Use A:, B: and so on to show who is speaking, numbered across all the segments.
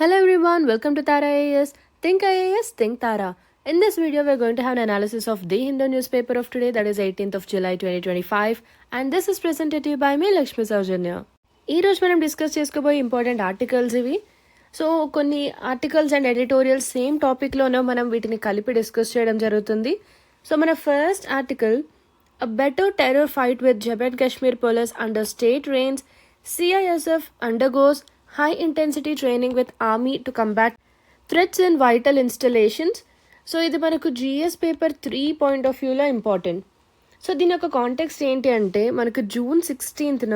A: Hello everyone, welcome to Tara IAS. Think IAS, think Tara. In this video, we're going to have an analysis of the Hindu newspaper of today, that is 18th of July 2025. And this is presented to you by me, Lakshmi Saujanya. ఈ రోజు మనం discuss చేసుకోబోయే important articles ఇవి. So కొన్ని articles and editorials same టాపిక్లోనో మనం వీటిని కలిపి discuss చేయడం జరుగుతుంది. సో మన first article, A better terror fight with Jammu and Kashmir police under state reigns. CISF undergoes high-intensity training with army to combat threats in vital installations. So ఇది మనకు GS paper 3 point of వ్యూలో important. So దీని యొక్క context ఏంటి అంటే, మనకు June 16th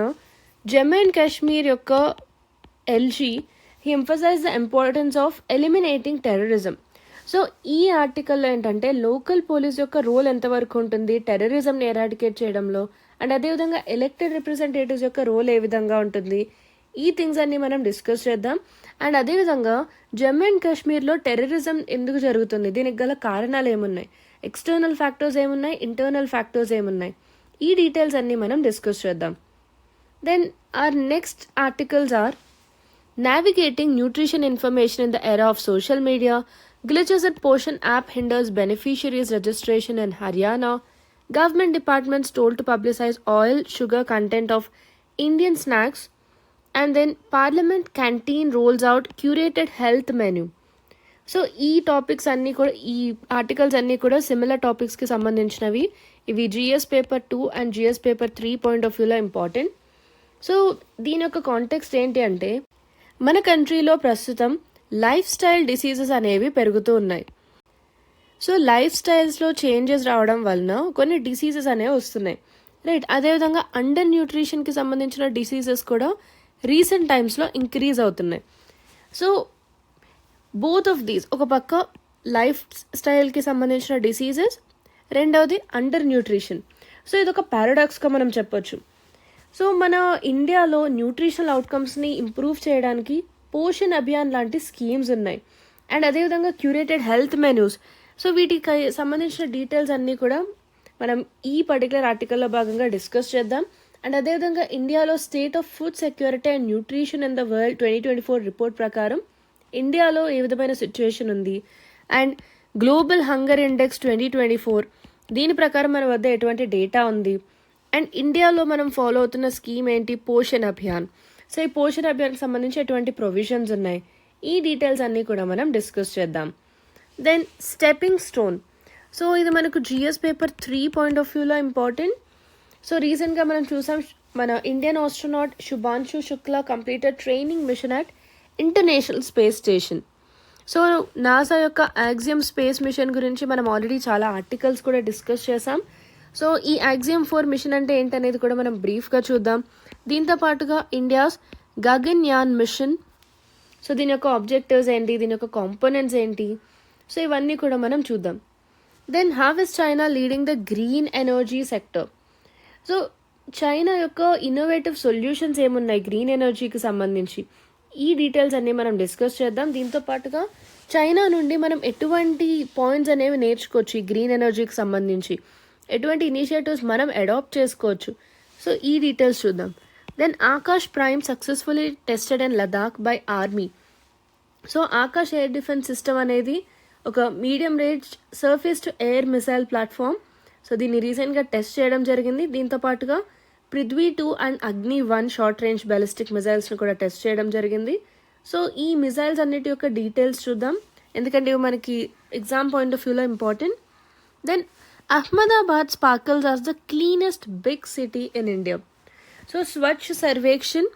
A: Jammu and Kashmir యొక్క LG he emphasize the importance of eliminating terrorism. So ఈ ఆర్టికల్లో ఏంటంటే లోకల్ పోలీస్ యొక్క రోల్ ఎంతవరకు ఉంటుంది టెర్రరిజంని ఎరాడికేట్ చేయడంలో, అండ్ అదేవిధంగా ఎలక్టెడ్ రిప్రజెంటేటివ్స్ యొక్క రోల్ ఏ విధంగా ఉంటుంది, ఈ థింగ్స్ అన్ని మనం డిస్కస్ చేద్దాం. అండ్ అదేవిధంగా జమ్మూ అండ్ కాశ్మీర్లో టెర్రరిజం ఎందుకు జరుగుతుంది, దీనికి గల కారణాలు ఏమున్నాయి, ఎక్స్టర్నల్ ఫ్యాక్టర్స్ ఏమున్నాయి, ఇంటర్నల్ ఫ్యాక్టర్స్ ఏమున్నాయి, ఈ డీటెయిల్స్ అన్ని మనం డిస్కస్ చేద్దాం. Then our next articles are Navigating Nutrition Information in the Era of Social Media, Glitches at Poshan App Hinders Beneficiaries Registration in Haryana, Government Departments Told to Publicize Oil, Sugar Content of Indian Snacks, and then Parliament Canteen Rolls Out Curated Health Menu. So ఈ topics అన్నీ కూడా, ఈ articles అన్నీ కూడా similar టాపిక్స్కి సంబంధించినవి. ఇవి GS paper 2 and GS paper 3 point of వ్యూలో ఇంపార్టెంట్. సో దీని యొక్క కాంటెక్స్ట్ ఏంటి అంటే, మన కంట్రీలో ప్రస్తుతం లైఫ్ స్టైల్ డిసీజెస్ అనేవి పెరుగుతూ ఉన్నాయి. సో లైఫ్ స్టైల్స్లో చేంజెస్ రావడం వలన కొన్ని డిసీజెస్ అనేవి వస్తున్నాయి, రైట్. అదేవిధంగా అండర్ న్యూట్రిషన్కి సంబంధించిన డిసీజెస్ కూడా రీసెంట్ టైమ్స్లో ఇంక్రీజ్ అవుతున్నాయి. సో బోత్ ఆఫ్ దీస్, ఒక పక్క లైఫ్ స్టైల్కి సంబంధించిన డిసీజెస్, రెండవది అండర్ న్యూట్రిషన్. సో ఇది ఒక పారాడాక్స్గా మనం చెప్పొచ్చు. సో మన ఇండియాలో న్యూట్రిషనల్ అవుట్కమ్స్ని ఇంప్రూవ్ చేయడానికి పోషణ్ అభియాన్ లాంటి స్కీమ్స్ ఉన్నాయి, అండ్ అదేవిధంగా క్యూరేటెడ్ హెల్త్ మెనూస్. సో వీటికి సంబంధించిన డీటెయిల్స్ అన్నీ కూడా మనం ఈ పర్టికులర్ ఆర్టికల్లో భాగంగా డిస్కస్ చేద్దాం. అండ్ అదేవిధంగా ఇండియాలో state of food security and nutrition in the world 2024 report ప్రకారం ఇండియాలో ఏ విధమైన సిచ్యువేషన్ ఉంది, అండ్ గ్లోబల్ హంగర్ ఇండెక్స్ 2024 దీని ప్రకారం మన వద్ద ఎటువంటి డేటా ఉంది, అండ్ ఇండియాలో మనం ఫాలో అవుతున్న స్కీమ్ ఏంటి, పోషణ్ అభియాన్. సో ఈ పోషణ్ అభియాన్కి సంబంధించి ఎటువంటి ప్రొవిజన్స్ ఉన్నాయి, ఈ డీటెయిల్స్ అన్నీ కూడా మనం డిస్కస్ చేద్దాం. Then stepping stone. సో ఇది మనకు జిఎస్ పేపర్ 3 పాయింట్ ఆఫ్ వ్యూలో ఇంపార్టెంట్. సో రీసెంట్గా మనం చూసాం, మన Indian astronaut Shubhanshu Shukla completed training mission at International Space Station. So NASA యొక్క యాక్సియం స్పేస్ మిషన్ గురించి మనం ఆల్రెడీ చాలా ఆర్టికల్స్ కూడా డిస్కస్ చేసాం. సో ఈ యాక్సియం 4 మిషన్ అంటే ఏంటనేది కూడా మనం బ్రీఫ్గా చూద్దాం. దీంతో పాటుగా ఇండియాస్ గగన్యాన్ మిషన్, సో దీని యొక్క ఆబ్జెక్టివ్స్ ఏంటి, దీని యొక్క కాంపోనెంట్స్ ఏంటి, సో ఇవన్నీ కూడా మనం చూద్దాం. Then how is China leading the green energy sector. So China యొక్క ఇన్నోవేటివ్ సొల్యూషన్స్ ఏమున్నాయి గ్రీన్ ఎనర్జీకి సంబంధించి, ఈ డీటెయిల్స్ అన్నీ మనం డిస్కస్ చేద్దాం. దీంతో పాటుగా చైనా నుండి మనం ఎటువంటి పాయింట్స్ అనేవి నేర్చుకోవచ్చు ఈ గ్రీన్ ఎనర్జీకి సంబంధించి, ఎటువంటి ఇనిషియేటివ్స్ మనం అడాప్ట్ చేసుకోవచ్చు, సో ఈ డీటెయిల్స్ చూద్దాం. Then Akash prime successfully tested in Ladakh by army. So Akash air defence system అనేది ఒక medium range surface to air missile platform. So దీన్ని రీసెంట్గా టెస్ట్ చేయడం జరిగింది. దీంతో పాటుగా పృథ్వీ 2 అండ్ అగ్ని 1 షార్ట్ రేంజ్ బ్యాలిస్టిక్ మిసైల్స్ని కూడా టెస్ట్ చేయడం జరిగింది. సో ఈ మిసైల్స్ అన్నిటి యొక్క డీటెయిల్స్ చూద్దాం, ఎందుకంటే ఇవి మనకి ఎగ్జామ్ పాయింట్ ఆఫ్ వ్యూలో important. Then Ahmedabad sparkles as the cleanest big city in India. So Swachh Survekshan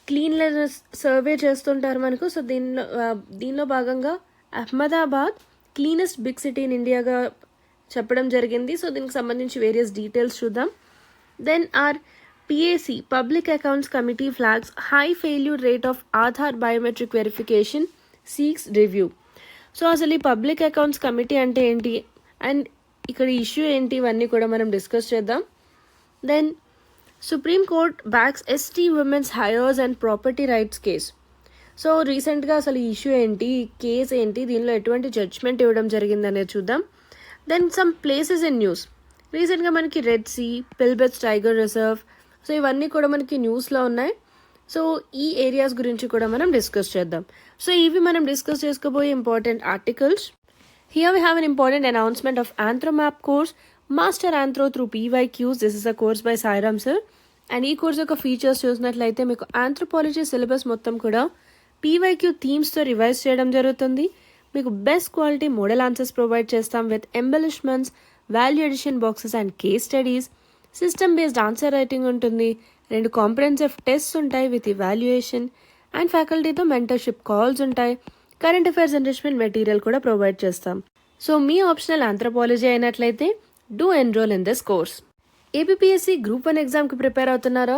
A: cleanliness survey చేస్తుంటారు మనకు. సో దీనిలో భాగంగా Ahmedabad cleanest big city in ఇండియాగా చెప్పడం జరిగింది. సో దీనికి సంబంధించి వేరియస్ డీటెయిల్స్ చూద్దాం. Then our PAC public accounts committee flags high failure rate of Aadhaar biometric verification seeks review. So అసలు ఈ పబ్లిక్ అకౌంట్స్ కమిటీ అంటే ఏంటి, అండ్ ఇక్కడ ఇష్యూ ఏంటి, ఇవన్నీ కూడా మనం డిస్కస్ చేద్దాం. Then Supreme court backs ST women's heirs and property rights case. So రీసెంట్గా అసలు ఈ ఇష్యూ ఏంటి, కేస్ ఏంటి, దీనిలో ఎటువంటి జడ్జ్మెంట్ ఇవ్వడం జరిగింది అనేది చూద్దాం. Then some places in news. రీసెంట్గా మనకి Red Sea, Pilibhit tiger reserve, so ఇవన్నీ కూడా మనకి న్యూస్లో ఉన్నాయి. సో ఈ ఏరియాస్ గురించి కూడా మనం డిస్కస్ చేద్దాం. సో ఇవి మనం డిస్కస్ చేసుకోబోయే important articles. Here we have an important announcement of AnthroMap course, Master Anthro through PYQs. This is a course by Sairam sir. And ఈ కోర్స్ యొక్క ఫీచర్స్ చూసినట్లయితే మీకు ఆంథ్రోపాలజీ సిలబస్ మొత్తం కూడా పీవైక్యూ థీమ్స్తో రివైజ్ చేయడం జరుగుతుంది. మీకు best quality model answers provide చేస్తాం with embellishments, value addition boxes and case studies. System based answer writing ఉంటుంది. 2 కాంప్రహెన్సివ్ టెస్ట్స్ ఉంటాయి విత్ ఇవాల్యుయేషన్ అండ్ ఫ్యాకల్టీతో మెంటర్షిప్ కాల్స్ ఉంటాయి. కరెంట్ అఫైర్స్ ఎన్రిచ్మెంట్ మెటీరియల్ కూడా ప్రొవైడ్ చేస్తాం. సో మీ ఆప్షనల్ ఆంథ్రోపాలజీ అయినట్లయితే do enrol in this course. APSC group 1 ఎగ్జామ్కి prepare అవుతున్నారా?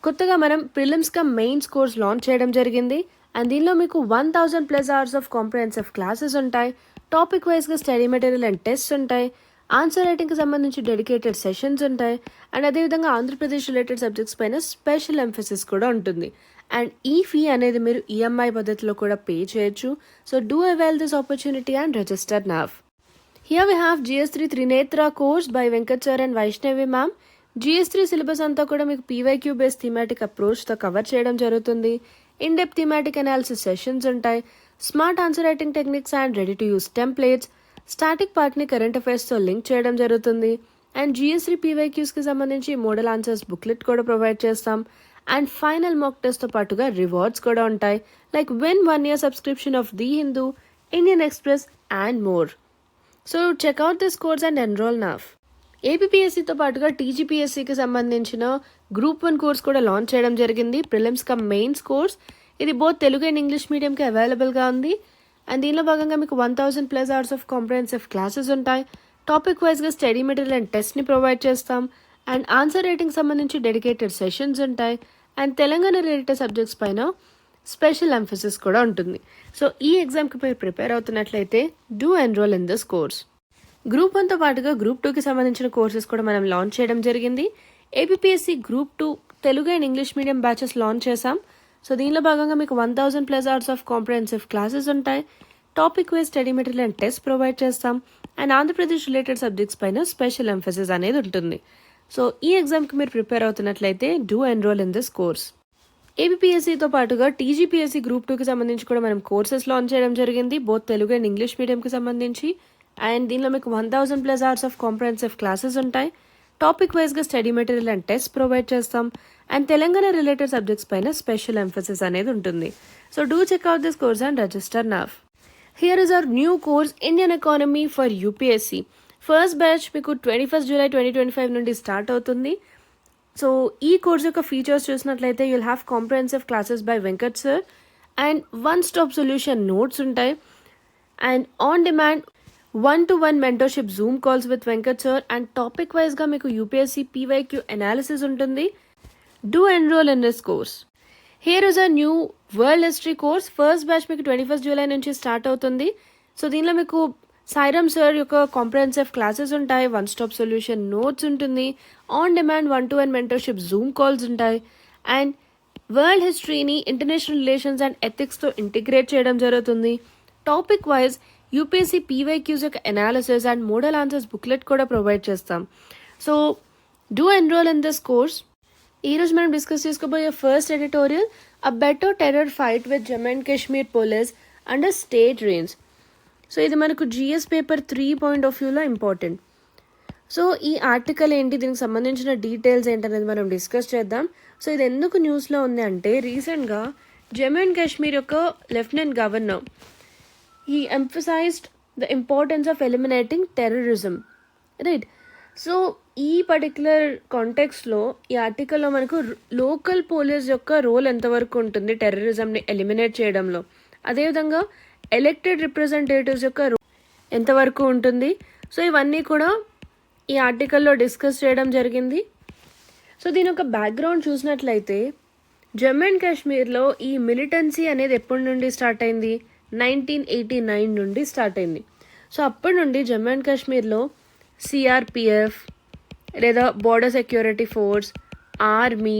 A: కొత్తగా మనం prelims cum mains course launch చేయడం జరిగింది. అండ్ దీనిలో మీకు 1000+ అవర్స్ ఆఫ్ కాంప్రహెన్సివ్ క్లాసెస్ ఉంటాయి. టాపిక్ వైజ్గా స్టడీ మెటీరియల్ అండ్ టెస్ట్ ఉంటాయి. ఆన్సర్ రైటింగ్కి సంబంధించి డెడికేటెడ్ సెషన్స్ ఉంటాయి. అండ్ అదేవిధంగా ఆంధ్రప్రదేశ్ రిలేటెడ్ సబ్జెక్ట్స్ పైన స్పెషల్ ఎంఫసిస్ కూడా ఉంటుంది. అండ్ ఈ ఫీ అనేది మీరు ఈఎంఐ పద్ధతిలో కూడా పే చేయొచ్చు. So do avail this opportunity and register now. Here we have GS3 Trinetra course by Venkat sir and Vaishnavi ma'am. GS3 syllabus అంతా కూడా మీకు పీవైక్యూ బేస్డ్ థీమాటిక్ అప్రోచ్తో కవర్ చేయడం జరుగుతుంది. In depth thematic analysis sessions ఉంటాయి. Smart answer writing techniques and ready to use templates. Static పార్ట్ని current అఫైర్స్తో link చేయడం జరుగుతుంది. అండ్ GS3 పీవైక్యూస్కి సంబంధించి మోడల్ ఆన్సర్స్ బుక్లెట్ కూడా ప్రొవైడ్ చేస్తాం. అండ్ ఫైనల్ మాక్ టెస్ట్తో పాటుగా రివార్డ్స్ కూడా ఉంటాయి. Like win 1 year subscription of the Hindu, Indian Express and more. So check out this course and enrol now. ఏపీఎస్సీతో పాటుగా టీజీపీఎస్సీకి సంబంధించిన గ్రూప్ 1 కోర్స్ కూడా లాంచ్ చేయడం జరిగింది. Prelims cum mains course. ఇది బోత్ తెలుగు అండ్ ఇంగ్లీష్ మీడియంకి అవైలబుల్గా ఉంది. అండ్ దీనిలో భాగంగా మీకు 1000+ అవర్స్ ఆఫ్ కాంప్రహెన్సివ్ క్లాసెస్ ఉంటాయి. టాపిక్ వైజ్గా స్టడీ మెటీరియల్ అండ్ టెస్ట్ని ప్రొవైడ్ చేస్తాం. అండ్ ఆన్సర్ రైటింగ్ సంబంధించి డెడికేటెడ్ సెషన్స్ ఉంటాయి. అండ్ తెలంగాణ రిలేటెడ్ సబ్జెక్ట్స్ పైన స్పెషల్ ఎంఫసిస్ కూడా ఉంటుంది. సో ఈ ఎగ్జామ్కి మీరు ప్రిపేర్ అవుతున్నట్లయితే do enrol in this course. Group 1తో పాటుగా గ్రూప్ 2కి సంబంధించిన కోర్సెస్ కూడా మనం లాంచ్ చేయడం జరిగింది. APSC group 2 Telugu and English medium batches launch చేసాం. సో దీనిలో భాగంగా మీకు 1000+ అవర్స్ ఆఫ్ కాంప్రహెన్సివ్ క్లాసెస్ ఉంటాయి. Topic wise study material and test provide చేస్తాం. అండ్ ఆంధ్రప్రదేశ్ రిలేటెడ్ సబ్జెక్ట్స్ పైన స్పెషల్ ఎంఫసిస్ అనేది ఉంటుంది. సో ఈ ఎగ్జామ్కి మీరు ప్రిపేర్ అవుతున్నట్లయితే do enrol in this course. ఏపీఎస్సీతో పాటుగా టీజీపీఎస్సీ గ్రూప్ 2కి సంబంధించి కూడా మనం కోర్సెస్ లాంచ్ చేయడం జరిగింది. బోత్ తెలుగు అండ్ ఇంగ్లీష్ మీడియంకి సంబంధించి. అండ్ దీనిలో మీకు 1000+ అవర్స్ ఆఫ్ కాంప్రహెన్సివ్ క్లాసెస్ ఉంటాయి. టాపిక్ వైజ్గా study material and test provide చేస్తాం. అండ్ తెలంగాణ రిలేటెడ్ సబ్జెక్ట్స్ పైన స్పెషల్ ఎంఫసిస్ అనేది ఉంటుంది. So do checkout this course and register now. Here is our new course Indian economy for UPSC. First batch మీకు 21 July 2025 నుండి start అవుతుంది. So ఈ course యొక్క features చూసినట్లయితే you'll have comprehensive classes by Venkat sir and 1-stop solution notes ఉంటాయి. And on demand 1-to-1 mentorship Zoom calls with Venkat sir. And topic వైజ్గా మీకు UPSC PYQ analysis ఉంటుంది. Do enrol in this course. Here is a new world history course. First batch మీకు 21 July నుంచి start అవుతుంది. So దీనిలో మీకు Sairam sir యొక్క comprehensive classes ఉంటాయి. 1-stop సొల్యూషన్ నోట్స్ ఉంటుంది. On demand 1-to-1 mentorship Zoom calls ఉంటాయి. అండ్ వరల్డ్ హిస్టరీని ఇంటర్నేషనల్ రిలేషన్స్ అండ్ ఎథిక్స్తో ఇంటిగ్రేట్ చేయడం జరుగుతుంది. టాపిక్ వైజ్ యూపీఎస్సీ పీవైక్యూస్ యొక్క analysis and model answers booklet కూడా ప్రొవైడ్ చేస్తాం. So do enrol in this course. ఈరోజు మనం డిస్కస్ చేసుకోబోయే first editorial a better terror fight with Jammu and Kashmir police under state range. So ఇది మనకు జిఎస్ పేపర్ 3 పాయింట్ ఆఫ్ వ్యూలో important. So ఈ article ఏంటి, దీనికి సంబంధించిన డీటెయిల్స్ ఏంటనేది మనం డిస్కస్ చేద్దాం. సో ఇది ఎందుకు న్యూస్లో ఉంది అంటే రీసెంట్గా జమ్మూ అండ్ కాశ్మీర్ యొక్క lieutenant governor he emphasized the importance of eliminating terrorism, right? So ఈ పర్టికులర్ కాంటెక్స్లో ఈ ఆర్టికల్లో మనకు లోకల్ పోలీస్ యొక్క రోల్ ఎంతవరకు ఉంటుంది టెర్రరిజంని ఎలిమినేట్ చేయడంలో, అదేవిధంగా ఎలక్టెడ్ రిప్రజెంటేటివ్స్ యొక్క ఎంతవరకు ఉంటుంది. సో ఇవన్నీ కూడా ఈ ఆర్టికల్లో డిస్కస్ చేయడం జరిగింది. సో దీని యొక్క బ్యాక్గ్రౌండ్ చూసినట్లయితే జమ్మూ అండ్ కాశ్మీర్లో ఈ మిలిటెన్సీ అనేది ఎప్పటి నుండి స్టార్ట్ అయింది, 1989 నుండి స్టార్ట్ అయింది. సో అప్పటి నుండి జమ్మూ అండ్ కాశ్మీర్లో సిఆర్పిఎఫ్ లేదా బోర్డర్ సెక్యూరిటీ ఫోర్స్, ఆర్మీ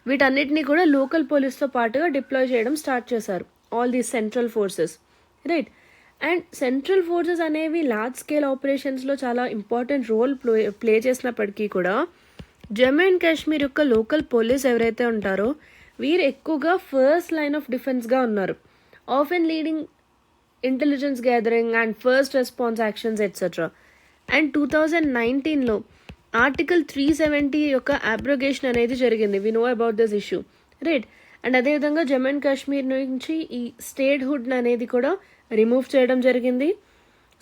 A: వీటన్నిటిని కూడా లోకల్ పోలీస్తో పాటుగా డిప్లాయ్ చేయడం స్టార్ట్ చేశారు. All these central forces, right? And central forces అనేవి లార్జ్ స్కేల్ ఆపరేషన్స్లో చాలా ఇంపార్టెంట్ రోల్ ప్లే చేసినప్పటికీ కూడా జమ్మూ అండ్ కాశ్మీర్ యొక్క లోకల్ పోలీస్ ఎవరైతే ఉంటారో వీరు ఎక్కువగా ఫస్ట్ లైన్ ఆఫ్ డిఫెన్స్గా ఉన్నారు, often leading intelligence gathering and first response actions etcetera. And 2019లో ఆర్టికల్ 370 యొక్క అబ్రోగేషన్ అనేది జరిగింది. We know about this issue, right. And అదేవిధంగా జమ్మూ అండ్ కాశ్మీర్ నుంచి ఈ స్టేట్ హుడ్ అనేది కూడా రిమూవ్ చేయడం జరిగింది.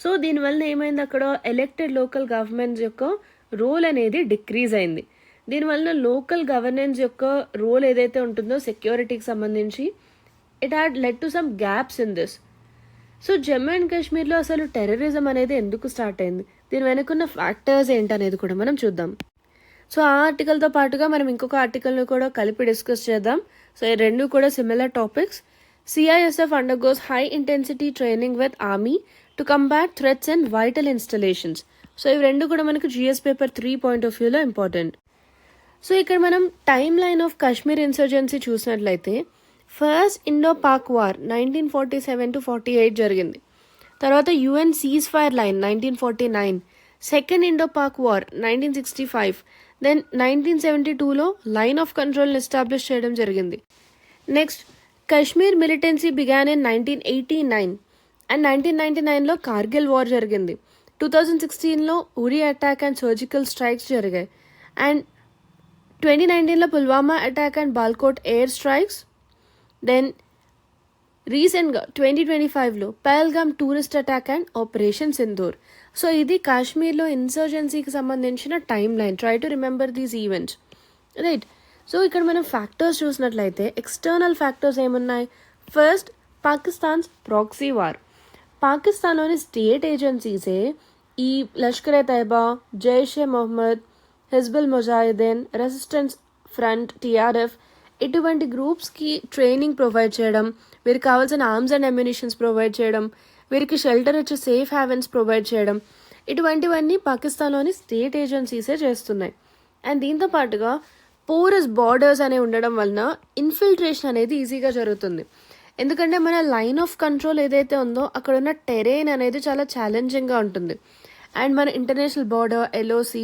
A: సో దీనివల్ల ఏమైంది, అక్కడ ఎలక్టెడ్ లోకల్ గవర్నమెంట్స్ యొక్క రోల్ అనేది డిక్రీజ్ అయింది. దీనివల్ల లోకల్ గవర్నెన్స్ యొక్క రోల్ ఏదైతే ఉంటుందో సెక్యూరిటీకి సంబంధించి it had led to some gaps in this. So Jammu and కాశ్మీర్లో అసలు టెర్రరిజం అనేది ఎందుకు స్టార్ట్ అయింది, దీని వెనుకున్న ఫ్యాక్టర్స్ ఏంటనేది కూడా మనం చూద్దాం. సో ఆ ఆర్టికల్తో పాటుగా మనం ఇంకొక ఆర్టికల్ని కూడా కలిపి డిస్కస్ చేద్దాం. సో ఈ రెండు కూడా similar topics. CISF undergoes high intensity training with army to combat threats and vital installations. So ఇవి రెండు కూడా మనకు GS పేపర్ 3 పాయింట్ ఆఫ్ వ్యూలో ఇంపార్టెంట్. సో ఇక్కడ మనం time line of Kashmir insurgency చూసినట్లయితే first Indo Pak war 1947 to 48 జరిగింది. తర్వాత UN cease fire line 1949, second Indo Pak war 1965, then 1972లో లైన్ ఆఫ్ కంట్రోల్ని ఎస్టాబ్లిష్ చేయడం జరిగింది. Next Kashmir militancy began in 1989 and 1999లో కార్గిల్ వార్ జరిగింది. 2016లో Uri attack and surgical strikes జరిగాయి. అండ్ 2019లో Pulwama attack and Balakot air strikes. Then రీసెంట్గా 2025లో Pahalgam tourist attack and operation Sindoor. So ఇది కాశ్మీర్లో ఇన్సర్జెన్సీకి సంబంధించిన time line. Try to remember these events, right. So ఇక్కడ మనం ఫ్యాక్టర్స్ చూసినట్లయితే ఎక్స్టర్నల్ ఫ్యాక్టర్స్ ఏమున్నాయి. First Pakistan's proxy war. పాకిస్తాన్లోని స్టేట్ ఏజెన్సీసే ఈ Lashkar e Taiba, Jaish e Mohammed, Hizbul Mujahideen, Resistance Front, TRF ఇటువంటి గ్రూప్స్కి ట్రైనింగ్ ప్రొవైడ్ చేయడం, వీరికి కావాల్సిన ఆర్మ్స్ అండ్ అమ్యునిషన్స్ ప్రొవైడ్ చేయడం, వీరికి షెల్టర్ వచ్చే సేఫ్ హ్యావెన్స్ ప్రొవైడ్ చేయడం, ఇటువంటివన్నీ పాకిస్తాన్లోని స్టేట్ ఏజెన్సీసే చేస్తున్నాయి. అండ్ దీంతో పాటుగా పోరస్ బార్డర్స్ అనేవి ఉండడం వలన ఇన్ఫిల్ట్రేషన్ అనేది ఈజీగా జరుగుతుంది. ఎందుకంటే మన లైన్ ఆఫ్ కంట్రోల్ ఏదైతే ఉందో అక్కడ ఉన్న టెరెయిన్ అనేది చాలా ఛాలెంజింగ్గా ఉంటుంది. అండ్ మన ఇంటర్నేషనల్ బార్డర్ LOC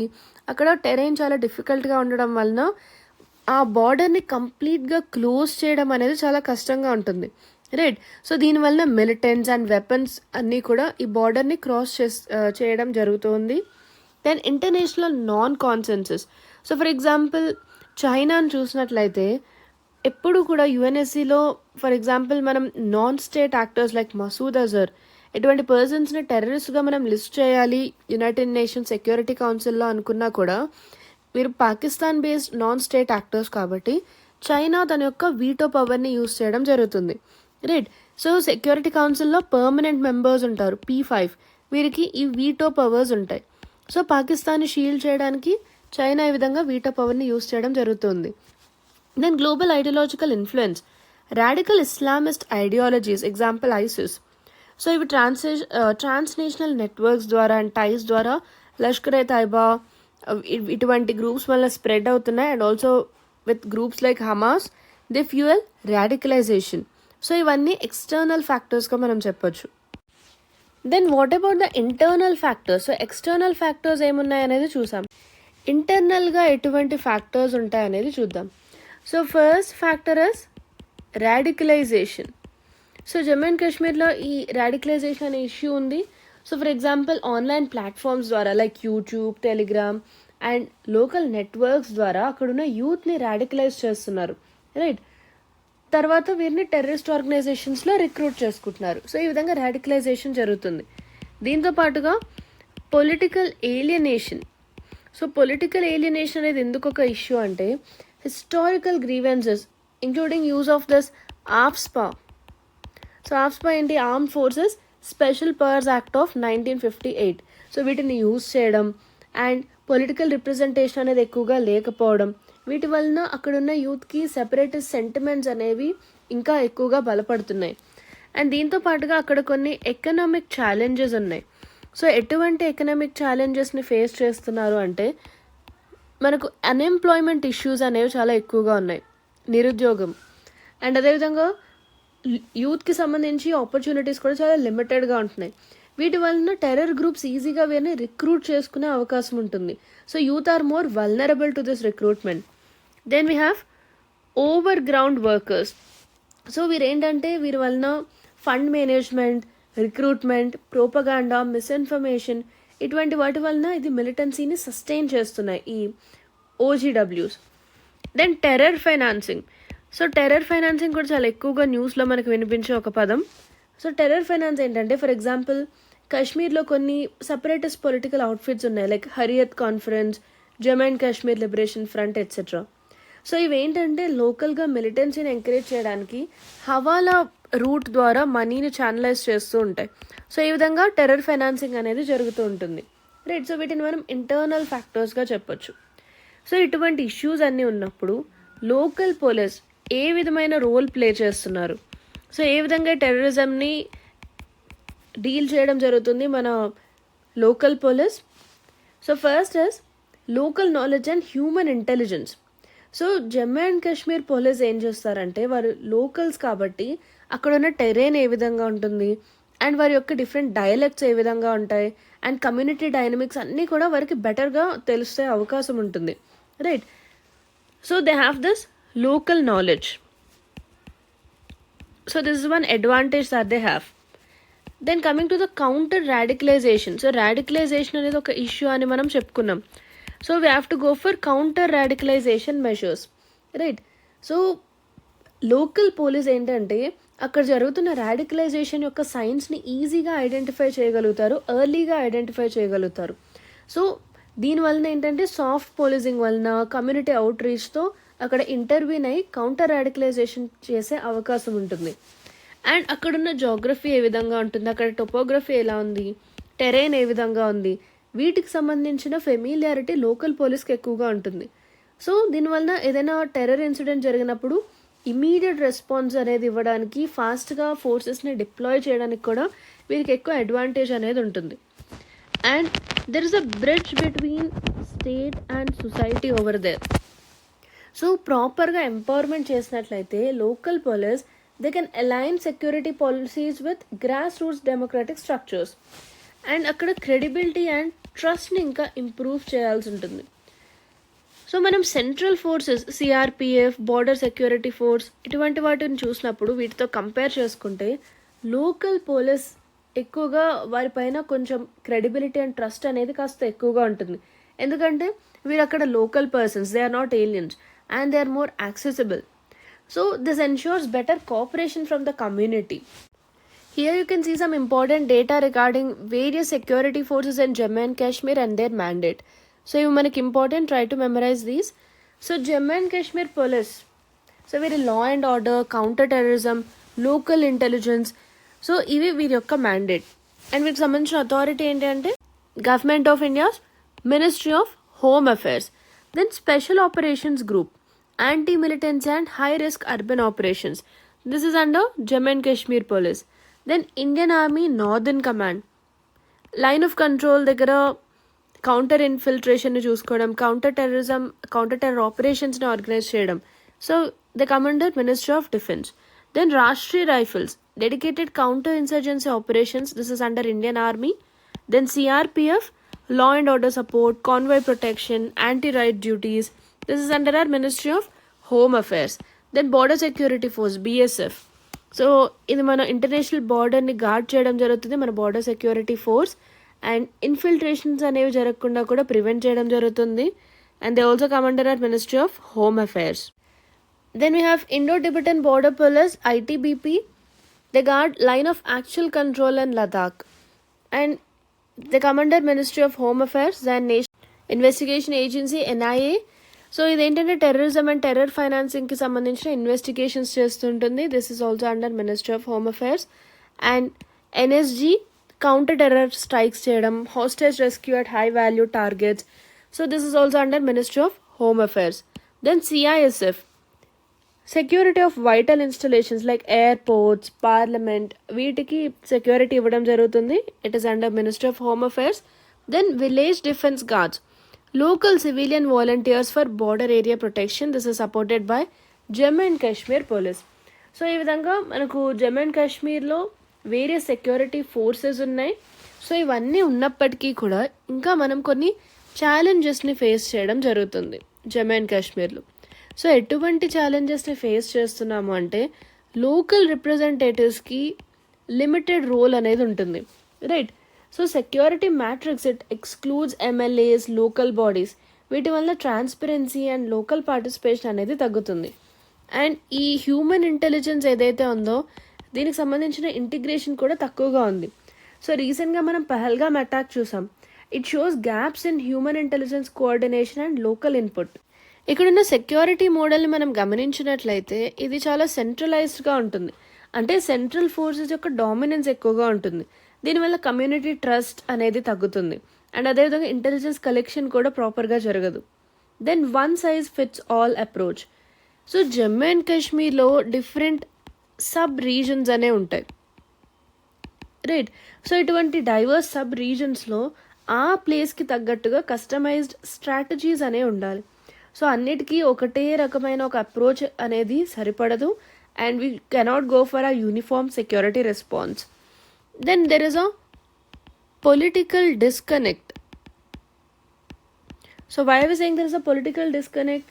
A: అక్కడ టెరెయిన్ చాలా డిఫికల్ట్గా ఉండడం వలన ఆ బార్డర్ని కంప్లీట్గా క్లోజ్ చేయడం అనేది చాలా కష్టంగా ఉంటుంది, రైట్. సో దీనివల్ల మిలిటెంట్స్ అండ్ వెపన్స్ అన్నీ కూడా ఈ బార్డర్ని క్రాస్ చేయడం జరుగుతుంది. Then international non consensus. So for example చైనాను చూసినట్లయితే ఎప్పుడు కూడా UNSCలో ఫర్ ఎగ్జాంపుల్ మనం non state actors like Masood Azhar ఇటువంటి పర్సన్స్ని టెర్రరిస్ట్గా మనం లిస్ట్ చేయాలి యునైటెడ్ నేషన్స్ సెక్యూరిటీ కౌన్సిల్లో అనుకున్నా కూడా వీరు Pakistan based non state actors కాబట్టి చైనా తన యొక్క వీటో పవర్ని యూజ్ చేయడం జరుగుతుంది, రైట్. సో సెక్యూరిటీ కౌన్సిల్లో పర్మనెంట్ మెంబర్స్ ఉంటారు P5, వీరికి ఈ వీటో పవర్స్ ఉంటాయి. సో పాకిస్తాన్ని షీల్డ్ చేయడానికి చైనా ఈ విధంగా వీటో పవర్ని యూజ్ చేయడం జరుగుతుంది. Then global ideological influence. Radical Islamist ideologies, example ISIS. So ఇవి ట్రాన్స్నేషనల్ నెట్వర్క్స్ ద్వారా అండ్ టైస్ ద్వారా లష్కర్ ఎ తైబా ఇటువంటి గ్రూప్స్ వల్ల స్ప్రెడ్ అవుతున్నాయి. And also with groups like Hamas they fuel radicalisation. So ఇవన్నీ ఎక్స్టర్నల్ ఫ్యాక్టర్స్గా మనం చెప్పొచ్చు. Then what about the internal factors. So external factors ఏమున్నాయి అనేది చూసాం. ఇంటర్నల్గా ఎటువంటి ఫ్యాక్టర్స్ ఉంటాయనేది చూద్దాం. So first factor is radicalisation. So Jammu and కాశ్మీర్లో ఈ రాడికలైజేషన్ అనే ఇష్యూ ఉంది. So for example online platforms ద్వారా like YouTube, Telegram and local networks ద్వారా అక్కడున్న యూత్ని రాడికలైజ్ చేస్తున్నారు, రైట్. తర్వాత వీరిని టెర్రరిస్ట్ ఆర్గనైజేషన్స్లో రిక్రూట్ చేసుకుంటున్నారు. సో ఈ విధంగా రాడికలైజేషన్ జరుగుతుంది. దీంతో పాటుగా political alienation. So political alienation అనేది ఎందుకు ఒక ఇష్యూ అంటే historical grievances including use of this AFSPA. So AFSPA ఏంటి, armed forces special powers act of 1958. So వీటిని యూజ్ చేయడం అండ్ పొలిటికల్ రిప్రజెంటేషన్ అనేది ఎక్కువగా లేకపోవడం, వీటి వలన అక్కడున్న యూత్కి సెపరేటిస్ట్ సెంటిమెంట్స్ అనేవి ఇంకా ఎక్కువగా బలపడుతున్నాయి. అండ్ దీంతో పాటుగా అక్కడ కొన్ని ఎకనామిక్ ఛాలెంజెస్ ఉన్నాయి. సో ఎటువంటి ఎకనామిక్ ఛాలెంజెస్ని ఫేస్ చేస్తున్నారు అంటే మనకు అన్ఎంప్లాయ్మెంట్ ఇష్యూస్ అనేవి చాలా ఎక్కువగా ఉన్నాయి, నిరుద్యోగం. అండ్ అదేవిధంగా యూత్కి సంబంధించి ఆపర్చునిటీస్ కూడా చాలా లిమిటెడ్గా ఉంటున్నాయి. వీటి వలన టెర్రర్ గ్రూప్స్ ఈజీగా వీరిని రిక్రూట్ చేసుకునే అవకాశం ఉంటుంది. So youth are more vulnerable to this recruitment. Then we have over ground workers. So వీరేంటంటే వీరి వలన fund management, recruitment, propaganda, misinformation ఇటువంటి వాటి వలన ఇది మిలిటెన్సీని సస్టైన్ చేస్తున్నాయి ఈ ఓజీడబ్ల్యూస్. Then terror financing. So terror financing కూడా చాలా ఎక్కువగా న్యూస్లో మనకు వినిపించే ఒక పదం. సో టెర్రర్ ఫైనాన్స్ ఏంటంటే, ఫర్ ఎగ్జాంపుల్ కాశ్మీర్లో కొన్ని సపరేటిస్ట్ పొలిటికల్ అవుట్ఫిట్స్ ఉన్నాయి, like Hurriyat Conference, Jammu and Kashmir Liberation front etcetera. So ఇవేంటంటే లోకల్గా మిలిటెన్సీని ఎంకరేజ్ చేయడానికి హవాలా రూట్ ద్వారా మనీని ఛానలైజ్ చేస్తూ ఉంటాయి. సో ఈ విధంగా టెర్రర్ ఫైనాన్సింగ్ అనేది జరుగుతూ ఉంటుంది, రైట్. సో వీటిని మనం ఇంటర్నల్ ఫ్యాక్టర్స్గా చెప్పొచ్చు. సో ఇటువంటి ఇష్యూస్ అన్నీ ఉన్నప్పుడు లోకల్ పోలీస్ ఏ విధమైన రోల్ ప్లే చేస్తున్నారు, సో ఏ విధంగా టెర్రరిజంని డీల్ చేయడం జరుగుతుంది మన local police. So first is local knowledge and human intelligence. So Jammu and Kashmir police ఏం చేస్తారంటే, వారు లోకల్స్ కాబట్టి అక్కడ ఉన్న టెరైన్ ఏ విధంగా ఉంటుంది అండ్ వారి యొక్క డిఫరెంట్ డైలెక్ట్స్ ఏ విధంగా ఉంటాయి అండ్ కమ్యూనిటీ డైనమిక్స్ అన్నీ కూడా వారికి బెటర్గా తెలిసే అవకాశం ఉంటుంది, right. So they have this local knowledge. So this is one advantage that they have. Then coming to the counter radicalisation. So radicalisation అనేది ఒక ఇష్యూ అని మనం చెప్పుకున్నాం. So we have to go for counter radicalisation measures, right. So local police ఏంటంటే అక్కడ జరుగుతున్న radicalisation యొక్క సైన్స్ని ఈజీగా ఐడెంటిఫై చేయగలుగుతారు, ఎర్లీగా ఐడెంటిఫై చేయగలుగుతారు. సో దీనివలన ఏంటంటే సాఫ్ట్ పోలీసింగ్ వలన, కమ్యూనిటీ అవుట్ రీచ్తో అక్కడ ఇంటర్వ్యూన్ అయ్యి కౌంటర్ రాడికలైజేషన్ చేసే అవకాశం ఉంటుంది. అండ్ అక్కడున్న జోగ్రఫీ ఏ విధంగా ఉంటుంది, అక్కడ టొపోగ్రఫీ ఎలా ఉంది, టెరైన్ ఏ విధంగా ఉంది, వీటికి సంబంధించిన ఫెమిలియారిటీ లోకల్ పోలీస్కి ఎక్కువగా ఉంటుంది. సో దీనివల్ల ఏదైనా టెర్రర్ ఇన్సిడెంట్ జరిగినప్పుడు ఇమీడియట్ రెస్పాన్స్ అనేది ఇవ్వడానికి, ఫాస్ట్గా ఫోర్సెస్ని డిప్లాయ్ చేయడానికి కూడా వీరికి ఎక్కువ అడ్వాంటేజ్ అనేది ఉంటుంది. And there is a bridge between state and society over there. So ప్రాపర్గా ఎంపవర్మెంట్ చేసినట్లయితే local police they can align security policies with grass roots democratic structures. And అక్కడ క్రెడిబిలిటీ అండ్ ట్రస్ట్ని ఇంకా ఇంప్రూవ్ చేయాల్సి ఉంటుంది. సో మనం central forces, CRPF, border security force ఇటువంటి వాటిని చూసినప్పుడు వీటితో కంపేర్ చేసుకుంటే లోకల్ పోలీస్ ఎక్కువగా వారిపైన కొంచెం క్రెడిబిలిటీ అండ్ ట్రస్ట్ అనేది కాస్త ఎక్కువగా ఉంటుంది. ఎందుకంటే వీరు అక్కడ local persons, they are not aliens and they are more accessible. So this ensures better cooperation from the community. Here you can see some important data regarding various security forces in Jammu and Kashmir and their mandate. So you manaki important, try to memorize these. So Jammu and Kashmir police, so very law and order, counter terrorism, local intelligence. So ivi veeri yokka mandate. And వీటికి సంబంధించిన authority ఏంటి అంటే government of India's ministry of home affairs. Then special operations group, anti-militancy and high-risk urban operations. This is under Jammu and Kashmir Police. Then Indian Army Northern Command. Line of control దగ్గర counter ఇన్ఫిల్ట్రేషన్ని చూసుకోవడం, counter terrorism, counter terror ఆపరేషన్స్ని organise చేయడం. So the commander ministry of defence. Then Rashtriya Rifles, dedicated counter insurgency operations. This is under Indian Army. Then CRPF, law and order support, convoy protection, anti-riot duties. This is under our Ministry of Home Affairs. Then Border Security Force, BSF. So ఇది మన international బార్డర్ని guard చేయడం జరుగుతుంది, మన border security force. And infiltrations అనేవి జరగకుండా కూడా prevent చేయడం జరుగుతుంది. And they also come under our ministry of home affairs. Then we have Indo Tibetan border police, ITBP. They guard line of actual control in Ladakh. And they come under ministry of home affairs and national investigation agency, NIA. So ఇదేంటంటే terrorism and terror ఫైనాన్సింగ్కి సంబంధించిన investigations చేస్తుంటుంది. This is also under ministry of home affairs. And NSG, counter terror strikes చేయడం, hostage rescue at high value targets. So this is also under ministry of home affairs. Then CISF, security of vital installations like airports, parliament, వీటికి security ఇవ్వడం జరుగుతుంది. It is under ministry of home affairs. Then village defence guards, local civilian volunteers for border area protection. This is supported by Jammu and Kashmir Police. So ఈ విధంగా మనకు Jammu and కాశ్మీర్లో various security forces ఉన్నాయి. So ఇవన్నీ ఉన్నప్పటికీ కూడా ఇంకా మనం కొన్ని ఛాలెంజెస్ని ఫేస్ చేయడం జరుగుతుంది జమ్మూ అండ్ కాశ్మీర్లో. సో ఎటువంటి ఛాలెంజెస్ని ఫేస్ చేస్తున్నాము అంటే లోకల్ రిప్రజెంటేటివ్స్కి లిమిటెడ్ రోల్ అనేది ఉంటుంది, right. So security matrix it excludes MLAs, local bodies. వీటి వల్ల ట్రాన్స్పరెన్సీ అండ్ లోకల్ పార్టిసిపేషన్ అనేది తగ్గుతుంది. అండ్ ఈ హ్యూమన్ ఇంటెలిజెన్స్ ఏదైతే ఉందో దీనికి సంబంధించిన ఇంటిగ్రేషన్ కూడా తక్కువగా ఉంది. సో రీసెంట్గా మనం పహల్గామ్ అటాక్ చూసాం. It shows gaps in human intelligence coordination and local input. ఇక్కడున్న సెక్యూరిటీ మోడల్ని మనం గమనించినట్లయితే ఇది చాలా సెంట్రలైజ్డ్గా ఉంటుంది. అంటే సెంట్రల్ ఫోర్సెస్ యొక్క డామినెన్స్ ఎక్కువగా ఉంటుంది. దీనివల్ల కమ్యూనిటీ ట్రస్ట్ అనేది తగ్గుతుంది. అండ్ అదేవిధంగా ఇంటెలిజెన్స్ కలెక్షన్ కూడా ప్రాపర్గా జరగదు. Then one size fits all approach. So Jammu and కాశ్మీర్లో డిఫరెంట్ సబ్ రీజన్స్ అనే ఉంటాయి, రైట్. సో ఇటువంటి డైవర్స్ సబ్ రీజన్స్లో ఆ ప్లేస్కి తగ్గట్టుగా కస్టమైజ్డ్ స్ట్రాటజీస్ అనేవి ఉండాలి. సో అన్నిటికీ ఒకటే రకమైన ఒక అప్రోచ్ అనేది సరిపడదు. And we cannot go for a uniform security response. Then there is a political disconnect. So why are we saying there is a political disconnect?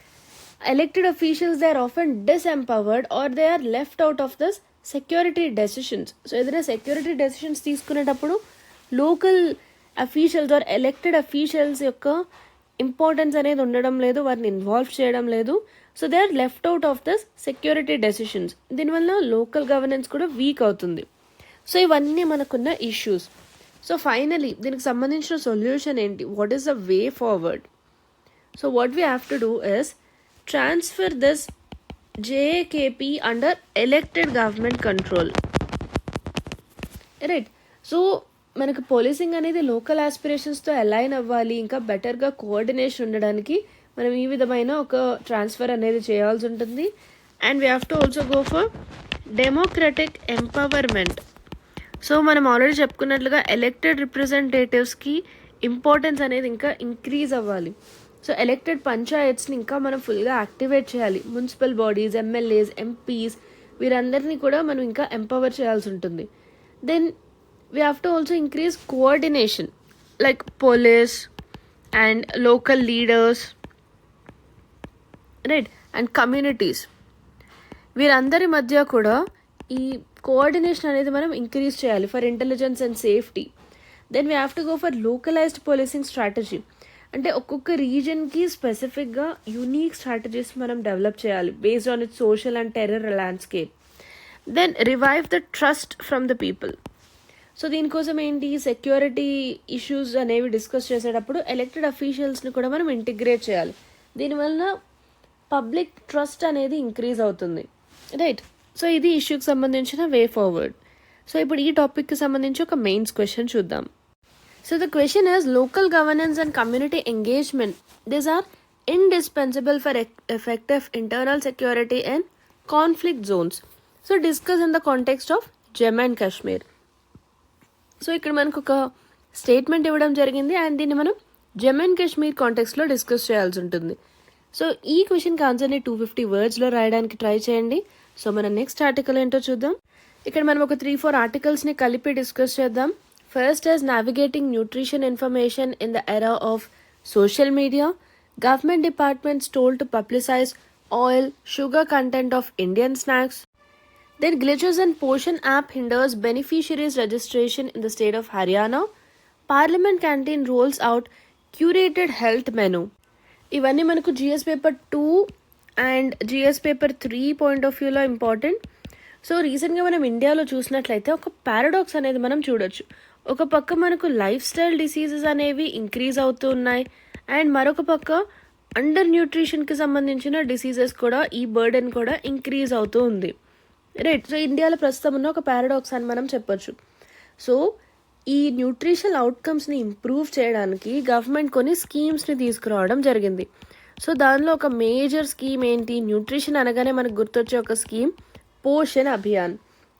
A: Elected officials, they are often disempowered or they are left out of this security decisions. So ఏదైనా security decisions తీసుకునేటప్పుడు local officials or elected officials యొక్క importance అనేది ఉండడం లేదు, వారిని involve చేయడం లేదు. So they are left out of this security decisions. దీనివల్ల లోకల్ గవర్నెన్స్ కూడా వీక్ అవుతుంది. సో ఇవన్నీ మనకున్న ఇష్యూస్. సో ఫైనలీ దీనికి సంబంధించిన సొల్యూషన్ ఏంటి? What is the way forward? So what we have to do is transfer this JKP under elected government control, right. So మనకు policing అనేది లోకల్ ఆస్పిరేషన్స్తో అలైన్ అవ్వాలి, ఇంకా బెటర్గా కోఆర్డినేషన్ ఉండడానికి మనం ఈ విధమైన ఒక ట్రాన్స్ఫర్ అనేది చేయాల్సి ఉంటుంది. And we have to also go for democratic empowerment. So మనం ఆల్రెడీ చెప్పుకున్నట్లుగా ఎలెక్టెడ్ రిప్రజెంటేటివ్స్కి ఇంపార్టెన్స్ అనేది ఇంకా ఇంక్రీజ్ అవ్వాలి. సో ఎలెక్టెడ్ పంచాయత్స్ని ఇంకా మనం ఫుల్గా యాక్టివేట్ చేయాలి. మున్సిపల్ బాడీస్, ఎమ్మెల్యేస్, ఎంపీస్ వీరందరినీ కూడా మనం ఇంకా ఎంపవర్ చేయాల్సి ఉంటుంది. Then we have to also increase coordination like police and local leaders, right, and communities. వీరందరి మధ్య కూడా ఈ కోఆర్డినేషన్ అనేది మనం ఇంక్రీజ్ చేయాలి for intelligence and safety. Then we have to go for localised policing strategy. అంటే ఒక్కొక్క రీజన్కి స్పెసిఫిక్గా యూనిక్ స్ట్రాటజీస్ మనం డెవలప్ చేయాలి based on it social and terror landscape. Then revive the trust from the people. So దీనికోసం ఏంటి, security issues అనేవి discuss చేసేటప్పుడు ఎలెక్టెడ్ అఫీషియల్స్ని కూడా మనం ఇంటిగ్రేట్ చేయాలి. దీనివల్ల పబ్లిక్ ట్రస్ట్ అనేది ఇంక్రీజ్ అవుతుంది, రైట్. సో ఇది ఇష్యూకి సంబంధించిన వే ఫార్వర్డ్. సో ఇప్పుడు ఈ టాపిక్కి సంబంధించి ఒక మెయిన్స్ క్వశ్చన్ చూద్దాం. So the question is, local governance and community engagement, these are indispensable for effective internal security in conflict zones. So discuss in the context of Jammu and Kashmir. So ఇక్కడ మనకు ఒక statement ఇవ్వడం జరిగింది and దీన్ని మనం Jammu and Kashmir కాంటెక్స్లో discuss చేయాల్సి ఉంటుంది. So ఈ క్వశ్చన్కి ఆన్సర్ని 250 wordsలో రాయడానికి ట్రై చేయండి. సో మన నెక్స్ట్ ఆర్టికల్ ఏంటో చూద్దాం. ఇక్కడ మనం ఒక 3-4 ఆర్టికల్స్ని కలిపి డిస్కస్ చేద్దాం. First is navigating nutrition information in the era of social media. Government departments told to publicize oil, sugar content of Indian snacks. Then glitches in Poshan app hinders beneficiaries registration in the state of Haryana. Parliament canteen rolls out curated health menu. ఇవన్నీ మనకు GS paper 2 and GS paper 3 point of వ్యూలో important. So రీసెంట్గా మనం ఇండియాలో చూసినట్లయితే ఒక paradox అనేది మనం చూడొచ్చు. ఒక పక్క మనకు లైఫ్ స్టైల్ డిసీజెస్ అనేవి ఇంక్రీజ్ అవుతూ ఉన్నాయి అండ్ మరొక పక్క అండర్ న్యూట్రిషన్కి సంబంధించిన డిసీజెస్ కూడా ఈ బర్డెన్ కూడా ఇంక్రీజ్ అవుతూ ఉంది, రైట్. సో ఇండియాలో ప్రస్తుతం ఉన్న ఒక పారాడాక్స్ అని మనం చెప్పొచ్చు. సో ఈ న్యూట్రిషనల్ అవుట్కమ్స్ని ఇంప్రూవ్ చేయడానికి గవర్నమెంట్ కొన్ని స్కీమ్స్ని తీసుకురావడం జరిగింది. సో దానిలో ఒక మేజర్ స్కీమ్ ఏంటి, న్యూట్రిషన్ అనగానే మనకు గుర్తొచ్చే ఒక scheme Poshan Abhiyan,